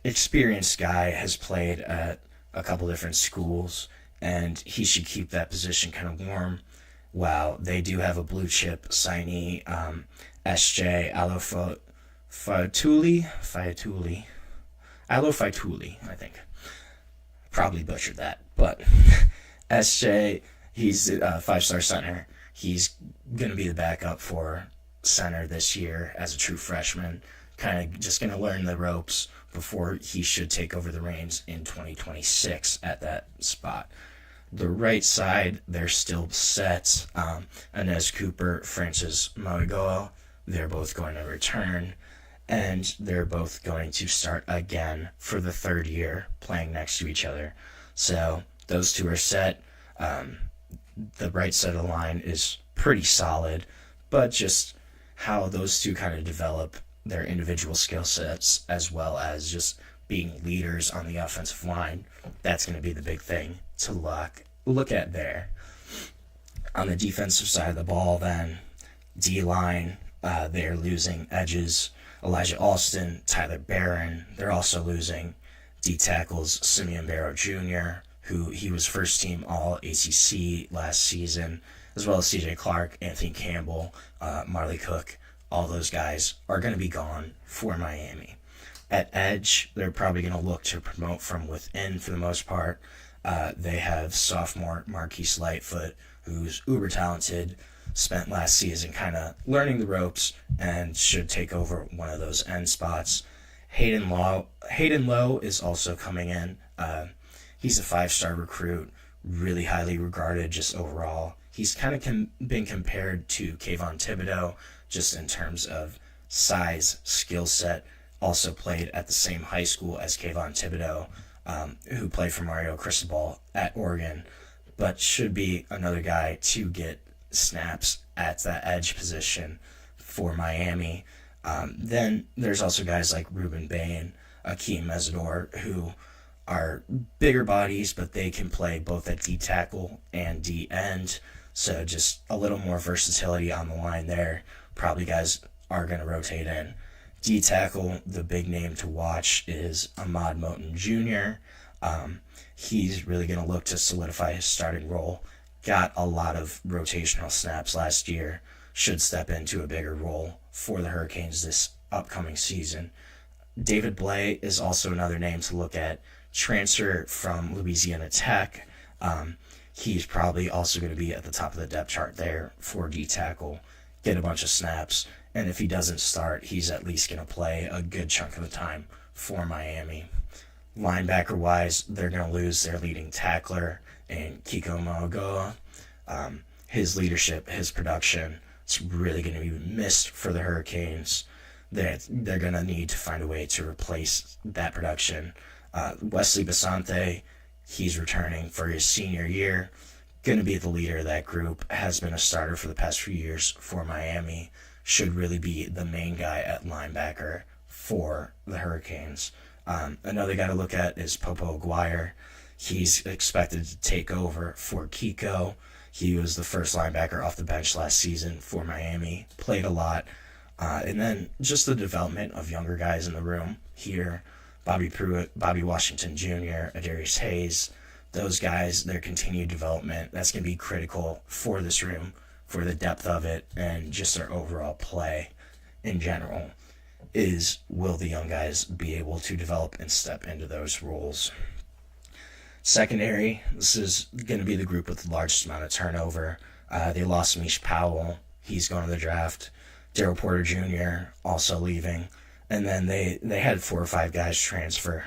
Experienced guy, has played at a couple different schools, and he should keep that position kind of warm. Wow, they do have a blue chip signee, SJ Alofaituli, I think. Probably butchered that, but SJ, he's a 5-star center. He's going to be the backup for center this year as a true freshman, kind of just going to learn the ropes before he should take over the reins in 2026 at that spot. The right side, they're still set. Inez Cooper, Francis Moigoa, they're both going to return, and they're both going to start again for the third year playing next to each other. So those two are set. The right side of the line is pretty solid, but just how those two kind of develop their individual skill sets as well as just being leaders on the offensive line, that's going to be the big thing to look at there. On the defensive side of the ball, then, D-line, they're losing edges. Elijah Alston, Tyler Barron. They're also losing D-tackles Simeon Barrow Jr., who he was first team All-ACC last season, as well as CJ Clark, Anthony Campbell, Marley Cook. All those guys are going to be gone for Miami. At edge, they're probably going to look to promote from within for the most part. They have sophomore Marquise Lightfoot, who's uber talented, spent last season kind of learning the ropes and should take over one of those end spots. Hayden Lowe is also coming in. He's a 5-star recruit, really highly regarded just overall. He's kind of been compared to Kayvon Thibodeau just in terms of size, skill set. Also played at the same high school as Kayvon Thibodeau, who played for Mario Cristobal at Oregon, but should be another guy to get snaps at that edge position for Miami. Then there's also guys like Ruben Bain, Akeem Mesidor, who are bigger bodies, but they can play both at D-tackle and D-end. So just a little more versatility on the line there. Probably guys are going to rotate in. D-tackle, the big name to watch is Ahmad Moten Jr. He's really going to look to solidify his starting role. Got a lot of rotational snaps last year. Should step into a bigger role for the Hurricanes this upcoming season. David Blay is also another name to look at. Transfer from Louisiana Tech. He's probably also going to be at the top of the depth chart there for D-tackle. Get a bunch of snaps. And if he doesn't start, he's at least going to play a good chunk of the time for Miami. Linebacker-wise, they're going to lose their leading tackler in Kiko Mogoa. His leadership, his production, it's really going to be missed for the Hurricanes. They're going to need to find a way to replace that production. Wesley Basante, he's returning for his senior year. Going to be the leader of that group. Has been a starter for the past few years for Miami. Should really be the main guy at linebacker for the Hurricanes. Another guy to look at is Popo Aguirre. He's expected to take over for Kiko. He was the first linebacker off the bench last season for Miami. Played a lot. And then just the development of younger guys in the room here. Bobby Pruitt, Bobby Washington Jr., Adarius Hayes. Those guys, their continued development, that's going to be critical for this room, for the depth of it, and just their overall play in general. Will the young guys be able to develop and step into those roles? Secondary, this is going to be the group with the largest amount of turnover. They lost Mish Powell. He's going to the draft. Daryl Porter Jr. also leaving. And then they had 4 or 5 guys transfer.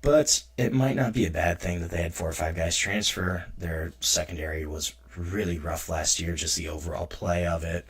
But it might not be a bad thing that they had 4 or 5 guys transfer. Their secondary was really rough last year, just the overall play of it.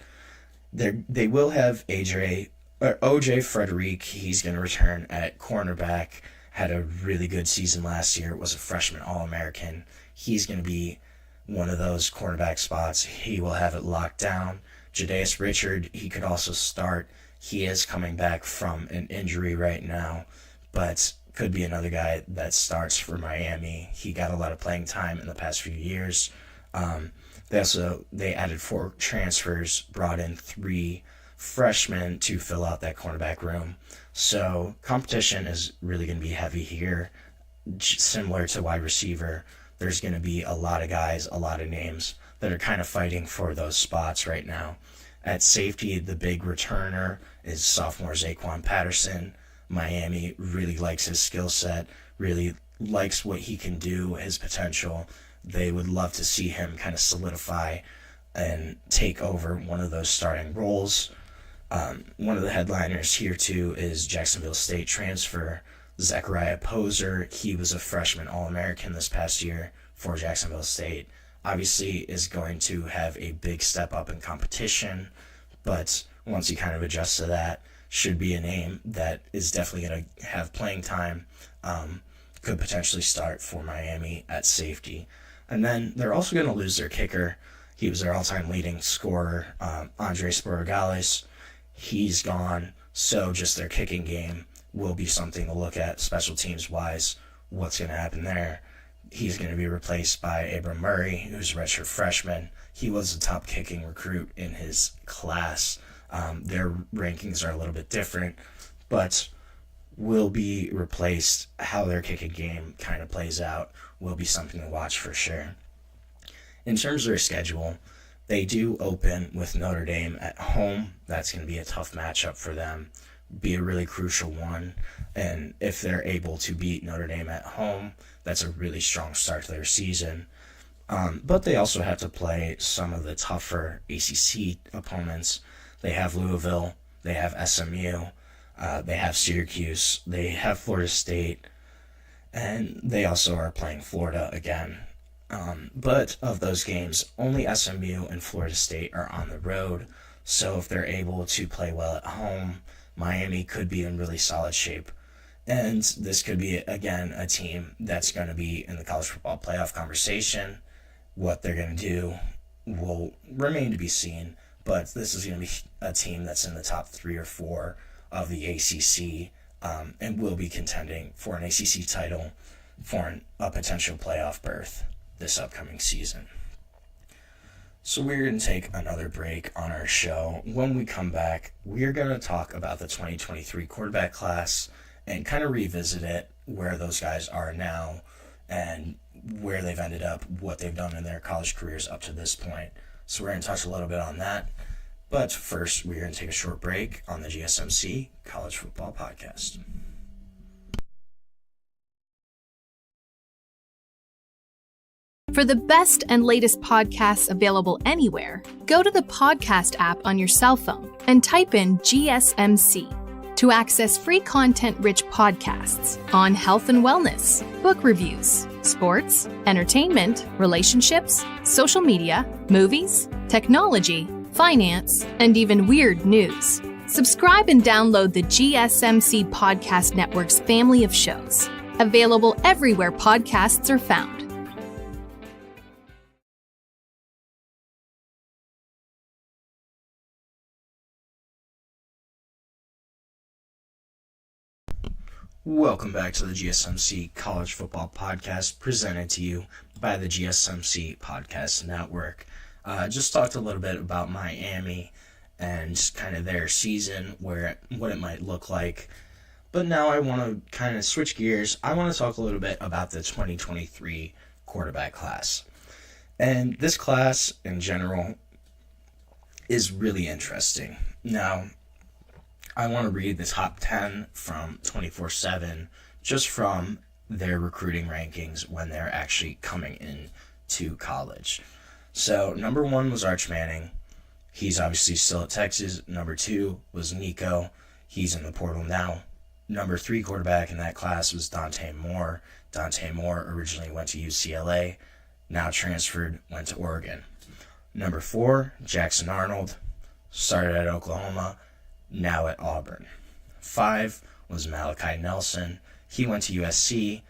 They will have OJ Frederic. He's going to return at cornerback. Had a really good season last year. Was a freshman All-American. He's going to be one of those cornerback spots. He will have it locked down. Jadaeus Richard, he could also start. He is coming back from an injury right now, but could be another guy that starts for Miami. He got a lot of playing time in the past few years. They added 4 transfers, brought in 3 freshmen to fill out that cornerback room. So competition is really going to be heavy here similar to wide receiver, there's going to be a lot of guys, a lot of names that are kind of fighting for those spots right now. At safety, the big returner is sophomore Zaquan Patterson. Miami really likes his skill set, really likes what he can do, his potential. They would love to see him kind of solidify and take over one of those starting roles. One of the headliners here too is Jacksonville State transfer Zachariah Poser. He was a freshman All-American this past year for Jacksonville State. Obviously is going to have a big step up in competition, but once he kind of adjusts to that, should be a name that is definitely going to have playing time, could potentially start for Miami at safety. And then they're also going to lose their kicker. He was their all-time leading scorer, Andre Sporagales. He's gone, so just their kicking game will be something to look at special teams-wise. What's going to happen there? He's going to be replaced by Abram Murray, who's a redshirt freshman. He was the top kicking recruit in his class. Their rankings are a little bit different, but will be replaced. How their kicking game kind of plays out will be something to watch for sure. In terms of their schedule, they do open with Notre Dame at home. That's going to be a tough matchup for them, be a really crucial one. And if they're able to beat Notre Dame at home, that's a really strong start to their season. But they also have to play some of the tougher ACC opponents. They have Louisville, they have SMU, they have Syracuse, they have Florida State, and they also are playing Florida again. But of those games, only SMU and Florida State are on the road. So if they're able to play well at home, Miami could be in really solid shape. And this could be, again, a team that's going to be in the college football playoff conversation. What they're going to do will remain to be seen. But this is going to be a team that's in the top 3 or 4 of the ACC, and will be contending for an ACC title for a potential playoff berth this upcoming season. So we're going to take another break on our show. When we come back, we're going to talk about the 2023 quarterback class and kind of revisit it, where those guys are now and where they've ended up, what they've done in their college careers up to this point. So we're going to touch a little bit on that. But first, we're going to take a short break on the GSMC College Football Podcast. For the best and latest podcasts available anywhere, go to the podcast app on your cell phone and type in GSMC to access free content-rich podcasts on health and wellness, book reviews, sports, entertainment, relationships, social media, movies, technology, finance, and even weird news. Subscribe and download the GSMC Podcast Network's family of shows, available everywhere podcasts are found. Welcome back to the GSMC College Football Podcast, presented to you by the GSMC Podcast Network. Just talked a little bit about Miami and kind of their season, what it might look like. But now I want to kind of switch gears. I want to talk a little bit about the 2023 quarterback class. And this class in general is really interesting. Now, I want to read the top 10 from 24/7, just from their recruiting rankings when they're actually coming in to college. So, number 1 was Arch Manning. He's obviously still at Texas. Number 2 was Nico. He's in the portal now. Number 3 quarterback in that class was Dante Moore. Dante Moore originally went to UCLA, now transferred, went to Oregon. Number 4, Jackson Arnold. Started at Oklahoma, now at Auburn. 5 was Malachi Nelson. He went to USC,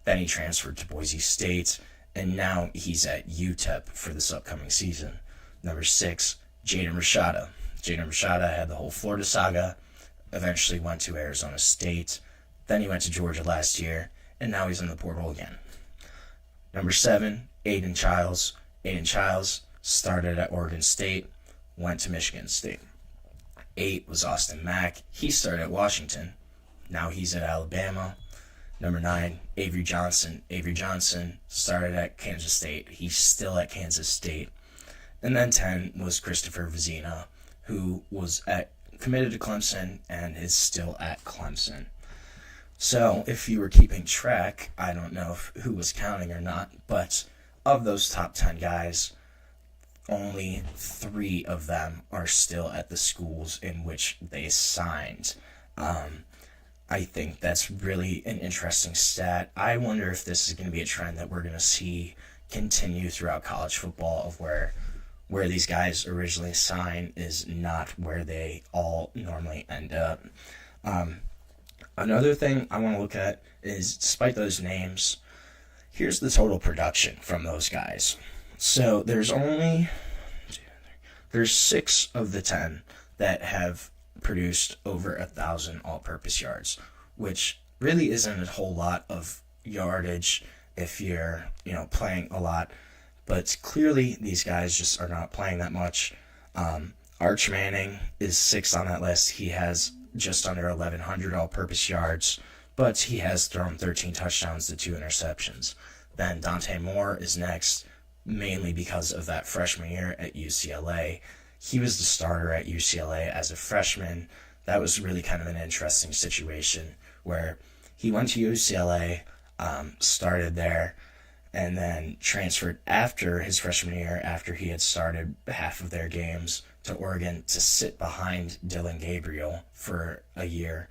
then he transferred to Boise State, and now he's at UTEP for this upcoming season. Number 6, Jaden Rashada. Jaden Rashada had the whole Florida saga, eventually went to Arizona State, then he went to Georgia last year, and now he's in the portal again. Number 7, Aiden Childs. Aiden Childs started at Oregon State, went to Michigan State. 8 was Austin Mack. He started at Washington. Now he's at Alabama. Number 9, Avery Johnson. Avery Johnson started at Kansas State. He's still at Kansas State. And then 10 was Christopher Vizina, who was committed to Clemson and is still at Clemson. So if you were keeping track, I don't know who was counting or not, but of those top 10 guys, only 3 of them are still at the schools in which they signed. I think that's really an interesting stat. I wonder if this is going to be a trend that we're going to see continue throughout college football, of where these guys originally sign is not where they all normally end up. Another thing I want to look at is, despite those names, here's the total production from those guys. So there's 6 of the 10 that have produced over 1,000 all-purpose yards, which really isn't a whole lot of yardage if you're, playing a lot. But clearly these guys just are not playing that much. Arch Manning is 6th on that list. He has just under 1,100 all-purpose yards, but he has thrown 13 touchdowns to 2 interceptions. Then Dante Moore is next, mainly because of that freshman year at UCLA. He was the starter at UCLA as a freshman. That was really kind of an interesting situation where he went to UCLA, started there, and then transferred after his freshman year, after he had started half of their games, to Oregon to sit behind Dillon Gabriel for a year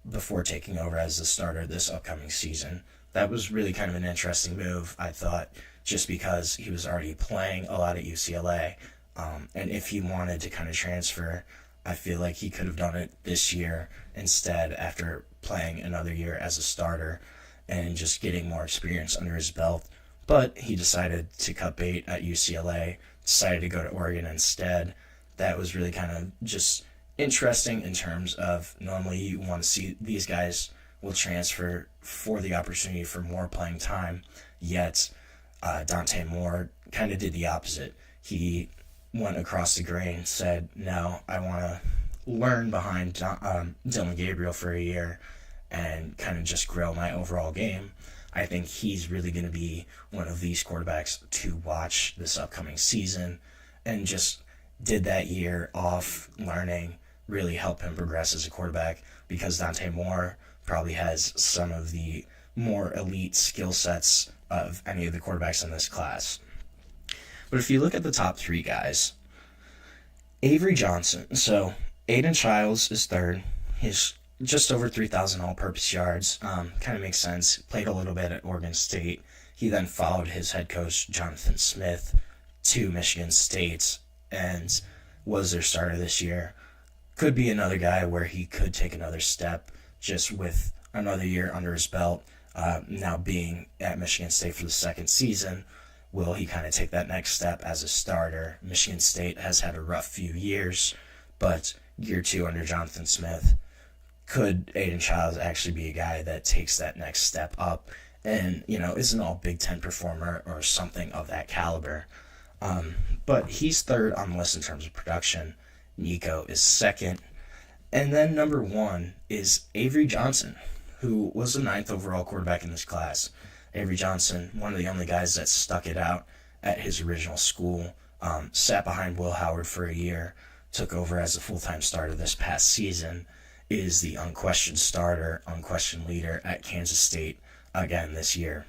before taking over as the starter this upcoming season. That was really kind of an interesting move, I thought, just because he was already playing a lot at UCLA. And if he wanted to kind of transfer, I feel like he could have done it this year instead, after playing another year as a starter and just getting more experience under his belt. But he decided to cut bait at UCLA, decided to go to Oregon instead. That was really kind of just interesting in terms of, normally you want to see these guys will transfer for the opportunity for more playing time, yet Dante Moore kind of did the opposite. He went across the grain, said, no, I want to learn behind Dillon Gabriel for a year and kind of just grow my overall game. I think he's really going to be one of these quarterbacks to watch this upcoming season, and just did that year off learning really help him progress as a quarterback, because Dante Moore probably has some of the more elite skill sets of any of the quarterbacks in this class. But if you look at the top 3 guys, Avery Johnson, so Aiden Childs is 3rd. He's just over 3,000 all-purpose yards. Kind of makes sense. Played a little bit at Oregon State. He then followed his head coach, Jonathan Smith, to Michigan State and was their starter this year. Could be another guy where he could take another step, just with another year under his belt. Now being at Michigan State for the 2nd season, will he kind of take that next step as a starter? Michigan State has had a rough few years, but year 2 under Jonathan Smith, could Aiden Childs actually be a guy that takes that next step up and, is an all Big Ten performer or something of that caliber? But he's 3rd on the list in terms of production. Nico is 2nd. And then number 1 is Avery Johnson, who was the 9th overall quarterback in this class. Avery Johnson, one of the only guys that stuck it out at his original school, sat behind Will Howard for a year, took over as a full-time starter this past season, is the unquestioned starter, unquestioned leader at Kansas State again this year.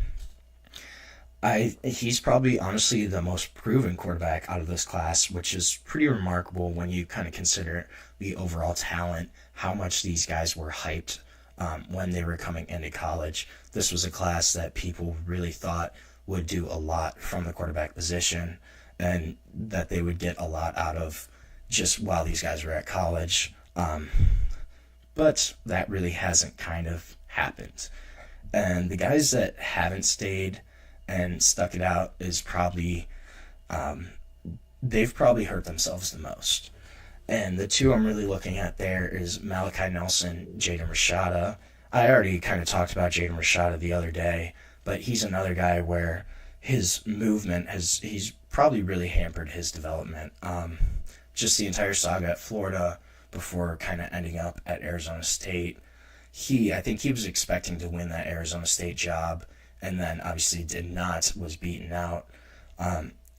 He's probably, honestly, the most proven quarterback out of this class, which is pretty remarkable when you kind of consider the overall talent, how much these guys were hyped when they were coming into college. This was a class that people really thought would do a lot from the quarterback position, and that they would get a lot out of just while these guys were at college. But that really hasn't kind of happened. And the guys that haven't stayed and stuck it out is probably, they've probably hurt themselves the most. And the 2 I'm really looking at there is Malachi Nelson, Jaden Rashada. I already kind of talked about Jaden Rashada the other day, but he's another guy where his movement he's probably really hampered his development. Just the entire saga at Florida before kind of ending up at Arizona State. I think he was expecting to win that Arizona State job, and then obviously did not, was beaten out.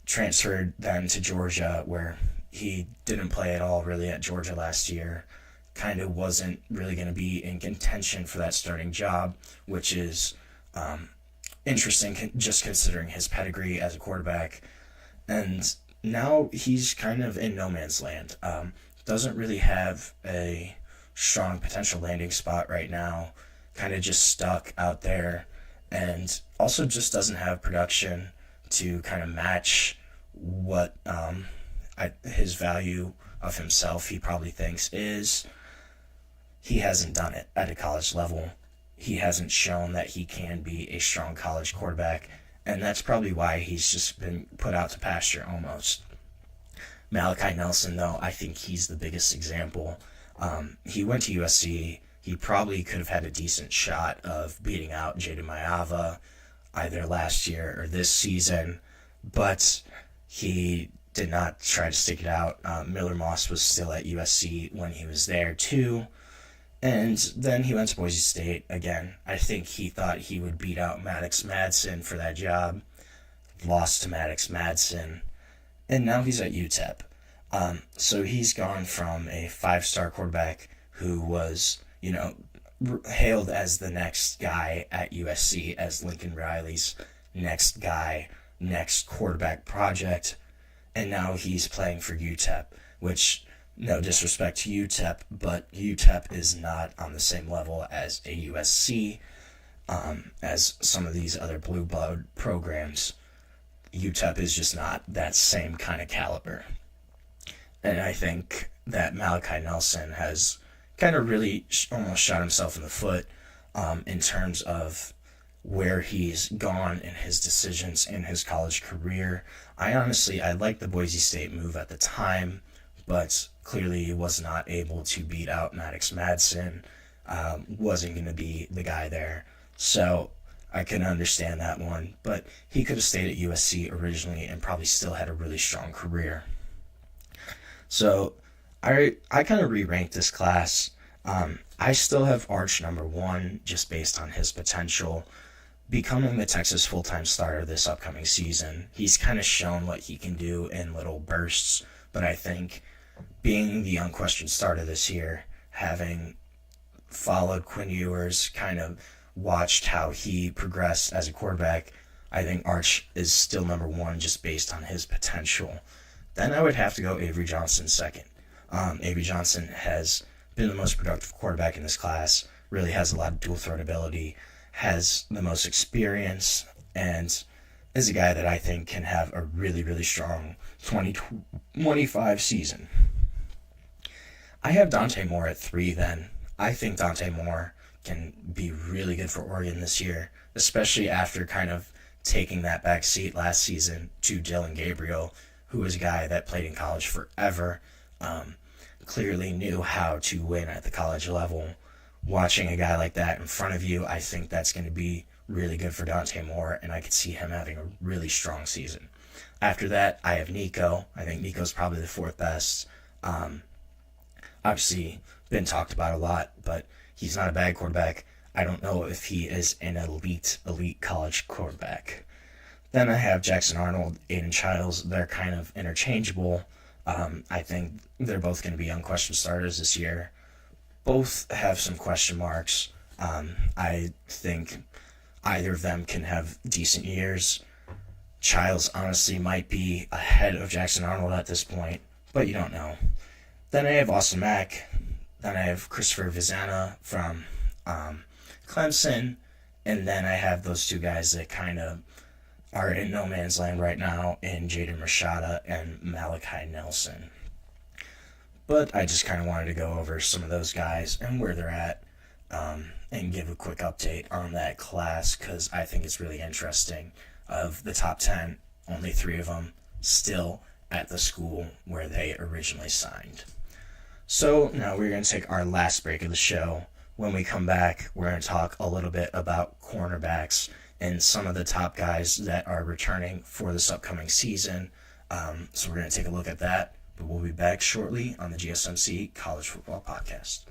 Transferred then to Georgia, where he didn't play at all really at Georgia last year. Kind of wasn't really going to be in contention for that starting job, which is interesting just considering his pedigree as a quarterback. And now he's kind of in no man's land. Doesn't really have a strong potential landing spot right now. Kind of just stuck out there, and also just doesn't have production to kind of match what his value of himself he probably thinks is. He hasn't done it at a college level. He hasn't shown that he can be a strong college quarterback, and that's probably why he's just been put out to pasture almost. Malachi Nelson, though, I think he's the biggest example. He went to USC. He probably could have had a decent shot of beating out Jaden Mayava either last year or this season, but he did not try to stick it out. Miller Moss was still at USC when he was there too, and then he went to Boise State again. I think he thought he would beat out Maddox Madsen for that job, lost to Maddox Madsen, and now he's at UTEP. So he's gone from a 5-star quarterback who was, hailed as the next guy at USC, as Lincoln Riley's next guy, next quarterback project, and now he's playing for UTEP, which, no disrespect to UTEP, but UTEP is not on the same level as a USC, as some of these other blue blood programs. UTEP is just not that same kind of caliber. And I think that Malachi Nelson has kind of really almost shot himself in the foot in terms of where he's gone in his decisions in his college career. I liked the Boise State move at the time, but clearly he was not able to beat out Maddox Madsen, wasn't going to be the guy there. So I can understand that one, but he could have stayed at USC originally and probably still had a really strong career. So I kind of re-ranked this class. I still have Arch number 1 just based on his potential. Becoming the Texas full-time starter this upcoming season, he's kind of shown what he can do in little bursts, but I think being the unquestioned starter this year, having followed Quinn Ewers, kind of watched how he progressed as a quarterback, I think Arch is still number 1 just based on his potential. Then I would have to go Avery Johnson second. Avery Johnson has been the most productive quarterback in this class, really has a lot of dual threat ability, has the most experience, and is a guy that I think can have a really, really strong 2025 season. I have Dante Moore at 3 then. I think Dante Moore can be really good for Oregon this year, especially after kind of taking that back seat last season to Dylan Gabriel, who was a guy that played in college forever, clearly knew how to win at the college level. Watching a guy like that in front of you, I think that's going to be really good for Dante Moore, and I could see him having a really strong season. After that, I have Nico. I think Nico's probably the 4th best. Obviously, been talked about a lot, but he's not a bad quarterback. I don't know if he is an elite college quarterback. Then I have Jackson Arnold, Aiden Childs. They're kind of interchangeable. I think they're both going to be unquestioned starters this year. Both have some question marks. I think either of them can have decent years. Childs honestly might be ahead of Jackson Arnold at this point, but you don't know. Then I have Austin Mack. Then I have Christopher Vizana from Clemson. And then I have those 2 guys that kind of are in no man's land right now in Jaden Rashada and Malachi Nelson. But I just kind of wanted to go over some of those guys and where they're at, and give a quick update on that class, because I think it's really interesting. Of the top 10, only 3 of them still at the school where they originally signed. So now we're going to take our last break of the show. When we come back, we're going to talk a little bit about cornerbacks and some of the top guys that are returning for this upcoming season. So we're going to take a look at that, but we'll be back shortly on the GSMC College Football Podcast.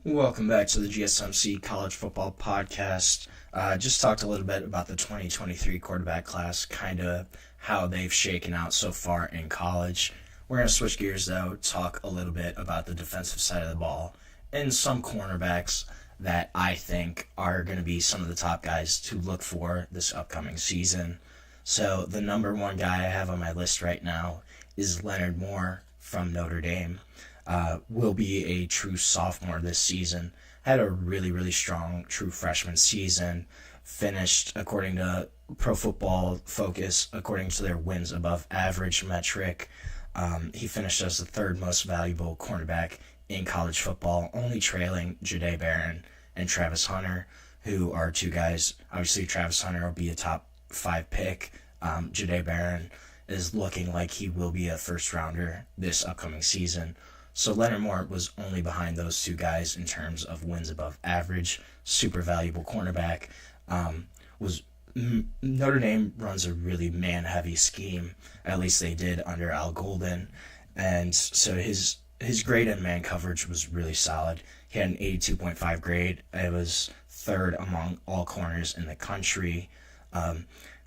Welcome back to the GSMC College Football Podcast. Just talked a little bit about the 2023 quarterback class, kind of how they've shaken out so far in college. We're going to switch gears, though, talk a little bit about the defensive side of the ball and some cornerbacks that I think are going to be some of the top guys to look for this upcoming season. So the number one guy I have on my list right now is Leonard Moore from Notre Dame. Will be a true sophomore this season. Had a really, really strong true freshman season. Finished, according to Pro Football Focus, according to their wins above average metric, he finished as the third most valuable cornerback in college football, only trailing Jahdae Barron and Travis Hunter, who are two guys. Obviously, Travis Hunter will be a top 5 pick. Jahdae Barron is looking like he will be a first rounder this upcoming season. So Leonard Moore was only behind those two guys in terms of wins above average. Super valuable cornerback. Notre Dame runs a really man-heavy scheme. At least they did under Al Golden. And so his grade in man coverage was really solid. He had an 82.5 grade. It was third among all corners in the country.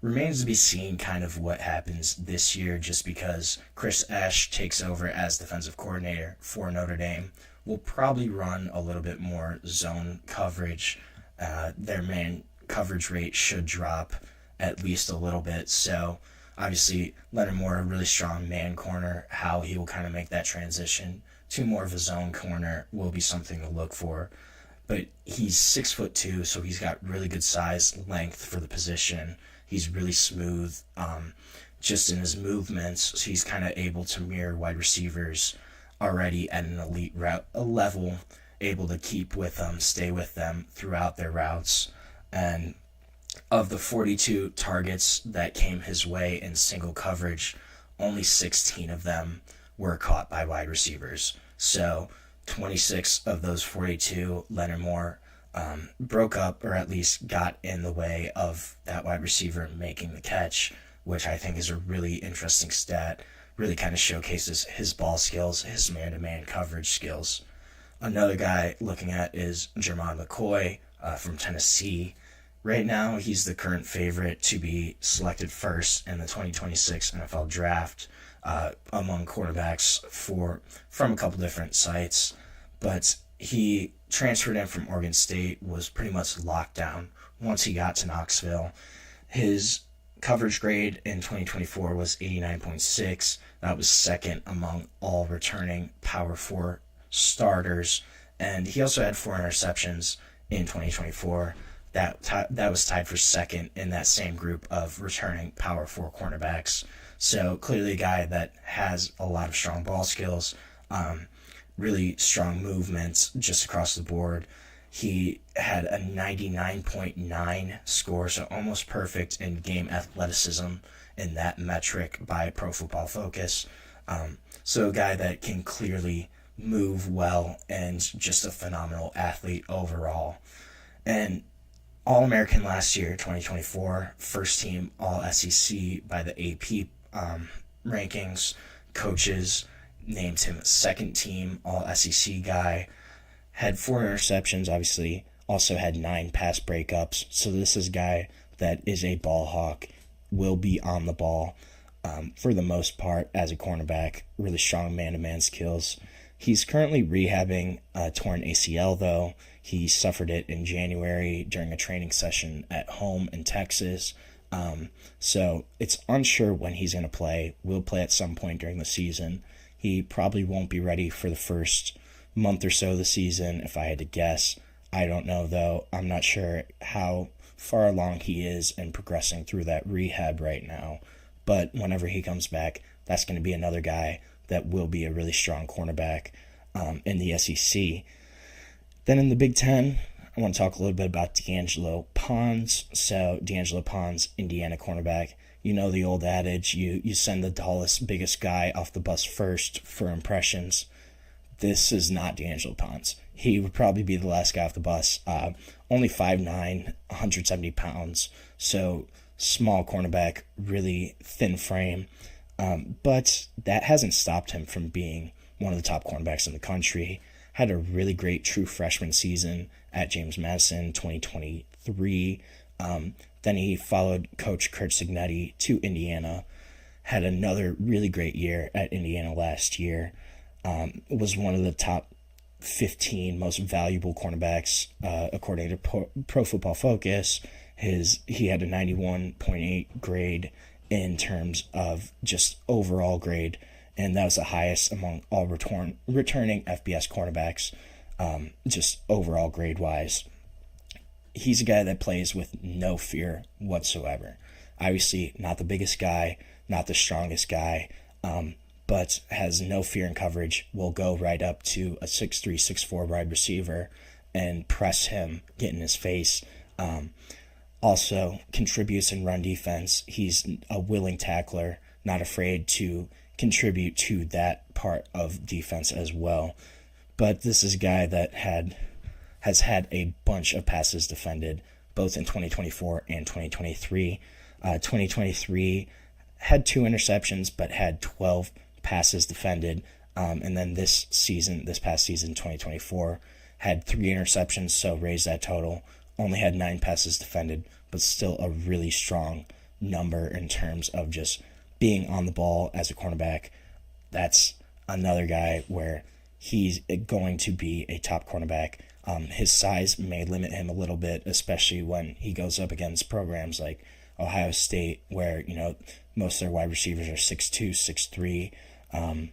Remains to be seen kind of what happens this year, just because Chris Ash takes over as defensive coordinator for Notre Dame. Will probably run a little bit more zone coverage. Their man coverage rate should drop at least a little bit. So obviously Leonard Moore, a really strong man corner. How he will kind of make that transition to more of a zone corner will be something to look for. But he's 6'2", so he's got really good size, length for the position. He's really smooth, just in his movements. So he's kind of able to mirror wide receivers already at an elite route level, able to keep with them, stay with them throughout their routes. And of the 42 targets that came his way in single coverage, only 16 of them were caught by wide receivers. So 26 of those 42, Leonard Moore broke up, or at least got in the way of that wide receiver making the catch, which I think is a really interesting stat. Really kind of showcases his ball skills, his man-to-man coverage skills. Another guy looking at is Jermon McCoy from Tennessee. Right now, he's the current favorite to be selected first in the 2026 NFL Draft among quarterbacks from a couple different sites. But he transferred in from Oregon State, was pretty much locked down once he got to Knoxville. His coverage grade in 2024 was 89.6. That was second among all returning Power 4 starters. And he also had 4 interceptions in 2024. That was tied for second in that same group of returning Power 4 cornerbacks. So clearly a guy that has a lot of strong ball skills, really strong movements just across the board. He had a 99.9 score, so almost perfect in game athleticism in that metric by Pro Football Focus. So a guy that can clearly move well and just a phenomenal athlete overall. And All-American last year, 2024, first team All-SEC by the AP rankings. Coaches named him second team All-SEC guy. Had 4 interceptions, obviously. Also had 9 pass breakups. So this is a guy that is a ball hawk, will be on the ball for the most part as a cornerback. Really strong man-to-man skills. He's currently rehabbing a torn ACL, though. He suffered it in January during a training session at home in Texas. So it's unsure when he's going to play. Will play at some point during the season. He probably won't be ready for the first month or so of the season, if I had to guess. I don't know, though. I'm not sure how far along he is in progressing through that rehab right now. But whenever he comes back, that's going to be another guy that will be a really strong cornerback in the SEC. Then in the Big Ten, I want to talk a little bit about D'Angelo Pons. So D'Angelo Pons, Indiana cornerback. You know the old adage, you send the tallest, biggest guy off the bus first for impressions. This is not D'Angelo Pons. He would probably be the last guy off the bus. Only 5'9", 170 pounds. So small cornerback, really thin frame. But that hasn't stopped him from being one of the top cornerbacks in the country. had a really great true freshman season at James Madison 2023. Then he followed Coach Kurt Cignetti to Indiana, had another really great year at Indiana last year, was one of the top 15 most valuable cornerbacks according to Pro Football Focus. He had a 91.8 grade in terms of just overall grade, and that was the highest among all returning FBS cornerbacks, just overall grade-wise. He's a guy that plays with no fear whatsoever. Obviously, not the biggest guy, not the strongest guy, but has no fear in coverage, will go right up to a 6'3", 6'4" wide receiver and press him, get in his face. Also contributes in run defense. He's a willing tackler, not afraid to contribute to that part of defense as well. But this is a guy that has had a bunch of passes defended, both in 2024 and 2023. 2023 had 2 interceptions, but had 12 passes defended. And then this past season, 2024, had 3 interceptions, so raised that total. Only had 9 passes defended, but still a really strong number in terms of just being on the ball as a cornerback. That's another guy where he's going to be a top cornerback. His size may limit him a little bit, especially when he goes up against programs like Ohio State, where, most of their wide receivers are 6'2", 6'3".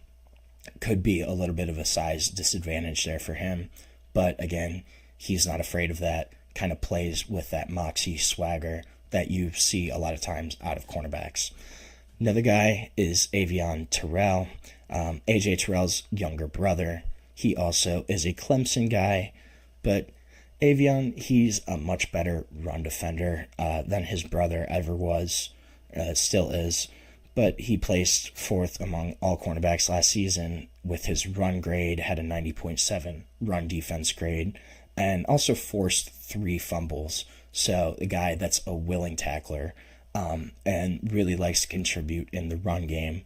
Could be a little bit of a size disadvantage there for him. But again, he's not afraid of that, kind of plays with that moxie swagger that you see a lot of times out of cornerbacks. Another guy is Avion Terrell, AJ Terrell's younger brother. He also is a Clemson guy, but Avion, he's a much better run defender than his brother ever was, still is. But he placed 4th among all cornerbacks last season with his run grade, had a 90.7 run defense grade, and also forced 3 fumbles. So the guy that's a willing tackler and really likes to contribute in the run game.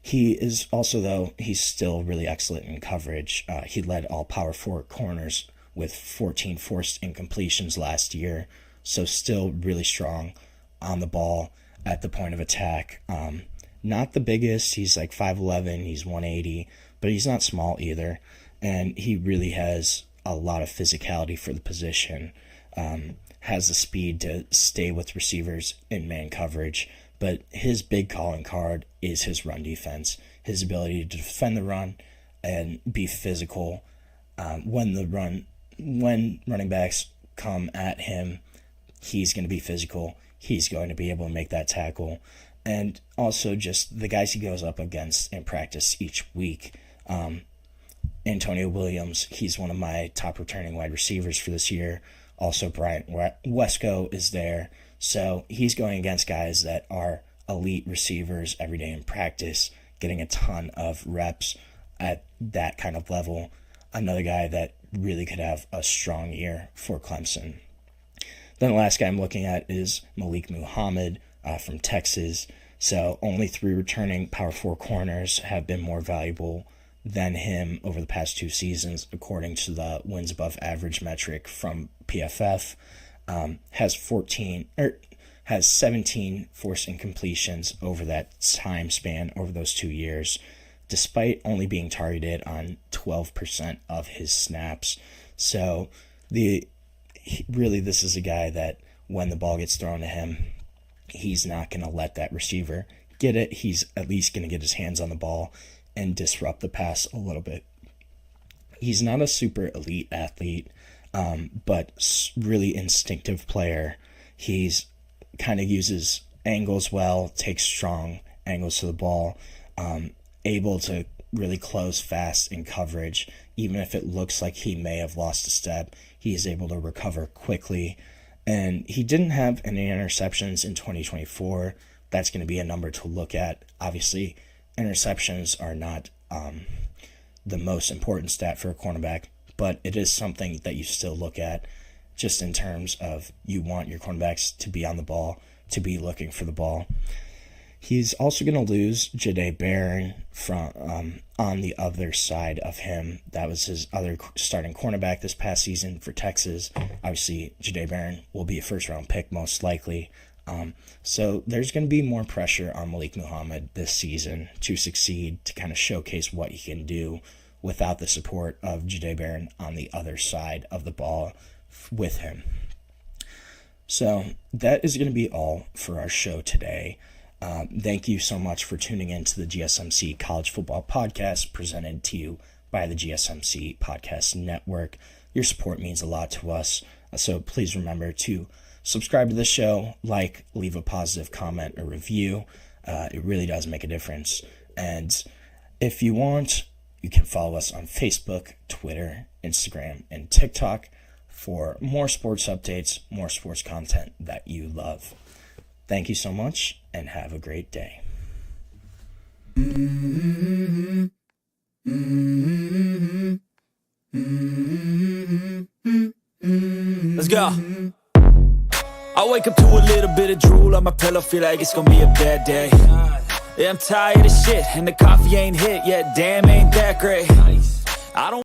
He is also, though, he's still really excellent in coverage. He led all Power 4 corners with 14 forced incompletions last year, so still really strong on the ball at the point of attack. Not the biggest, he's like 5'11", he's 180, but he's not small either, and he really has a lot of physicality for the position. Has the speed to stay with receivers in man coverage, but his big calling card is his run defense, his ability to defend the run and be physical. When running backs come at him, he's going to be physical. He's going to be able to make that tackle. And also just the guys he goes up against in practice each week. Antonio Williams, he's one of my top returning wide receivers for this year. Also, Bryant Wesco is there. So he's going against guys that are elite receivers every day in practice, getting a ton of reps at that kind of level. Another guy that really could have a strong year for Clemson. Then the last guy I'm looking at is Malik Muhammad from Texas. So only 3 returning Power 4 corners have been more valuable than him over the past 2 seasons, according to the wins above average metric from PFF. Has 17 forced incompletions over that time span over those 2 years, despite only being targeted on 12% of his snaps. So this is a guy that when the ball gets thrown to him, he's not going to let that receiver get it. He's at least going to get his hands on the ball and disrupt the pass a little bit. He's not a super elite athlete, but really instinctive player. He's kind of uses angles well, takes strong angles to the ball, able to really close fast in coverage. Even if it looks like he may have lost a step, he is able to recover quickly. And he didn't have any interceptions in 2024. That's going to be a number to look at. Obviously, interceptions are not the most important stat for a cornerback, but it is something that you still look at just in terms of you want your cornerbacks to be on the ball, to be looking for the ball. He's also going to lose Jahdae Barron from on the other side of him. That was his other starting cornerback this past season for Texas. Obviously, Jahdae Barron will be a first-round pick most likely. So there's going to be more pressure on Malik Muhammad this season to succeed, to kind of showcase what he can do without the support of Jahdae Barron on the other side of the ball with him. So that is going to be all for our show today. Thank you so much for tuning in to the GSMC College Football Podcast, presented to you by the GSMC Podcast Network. Your support means a lot to us, so please remember to subscribe to the show, leave a positive comment or review. It really does make a difference. And if you want, you can follow us on Facebook, Twitter, Instagram, and TikTok for more sports updates, more sports content that you love. Thank you so much, and have a great day. Let's go. I wake up to a little bit of drool on my pillow, feel like it's gonna be a bad day. Yeah, I'm tired of shit, and the coffee ain't hit yet, damn, ain't that great. I don't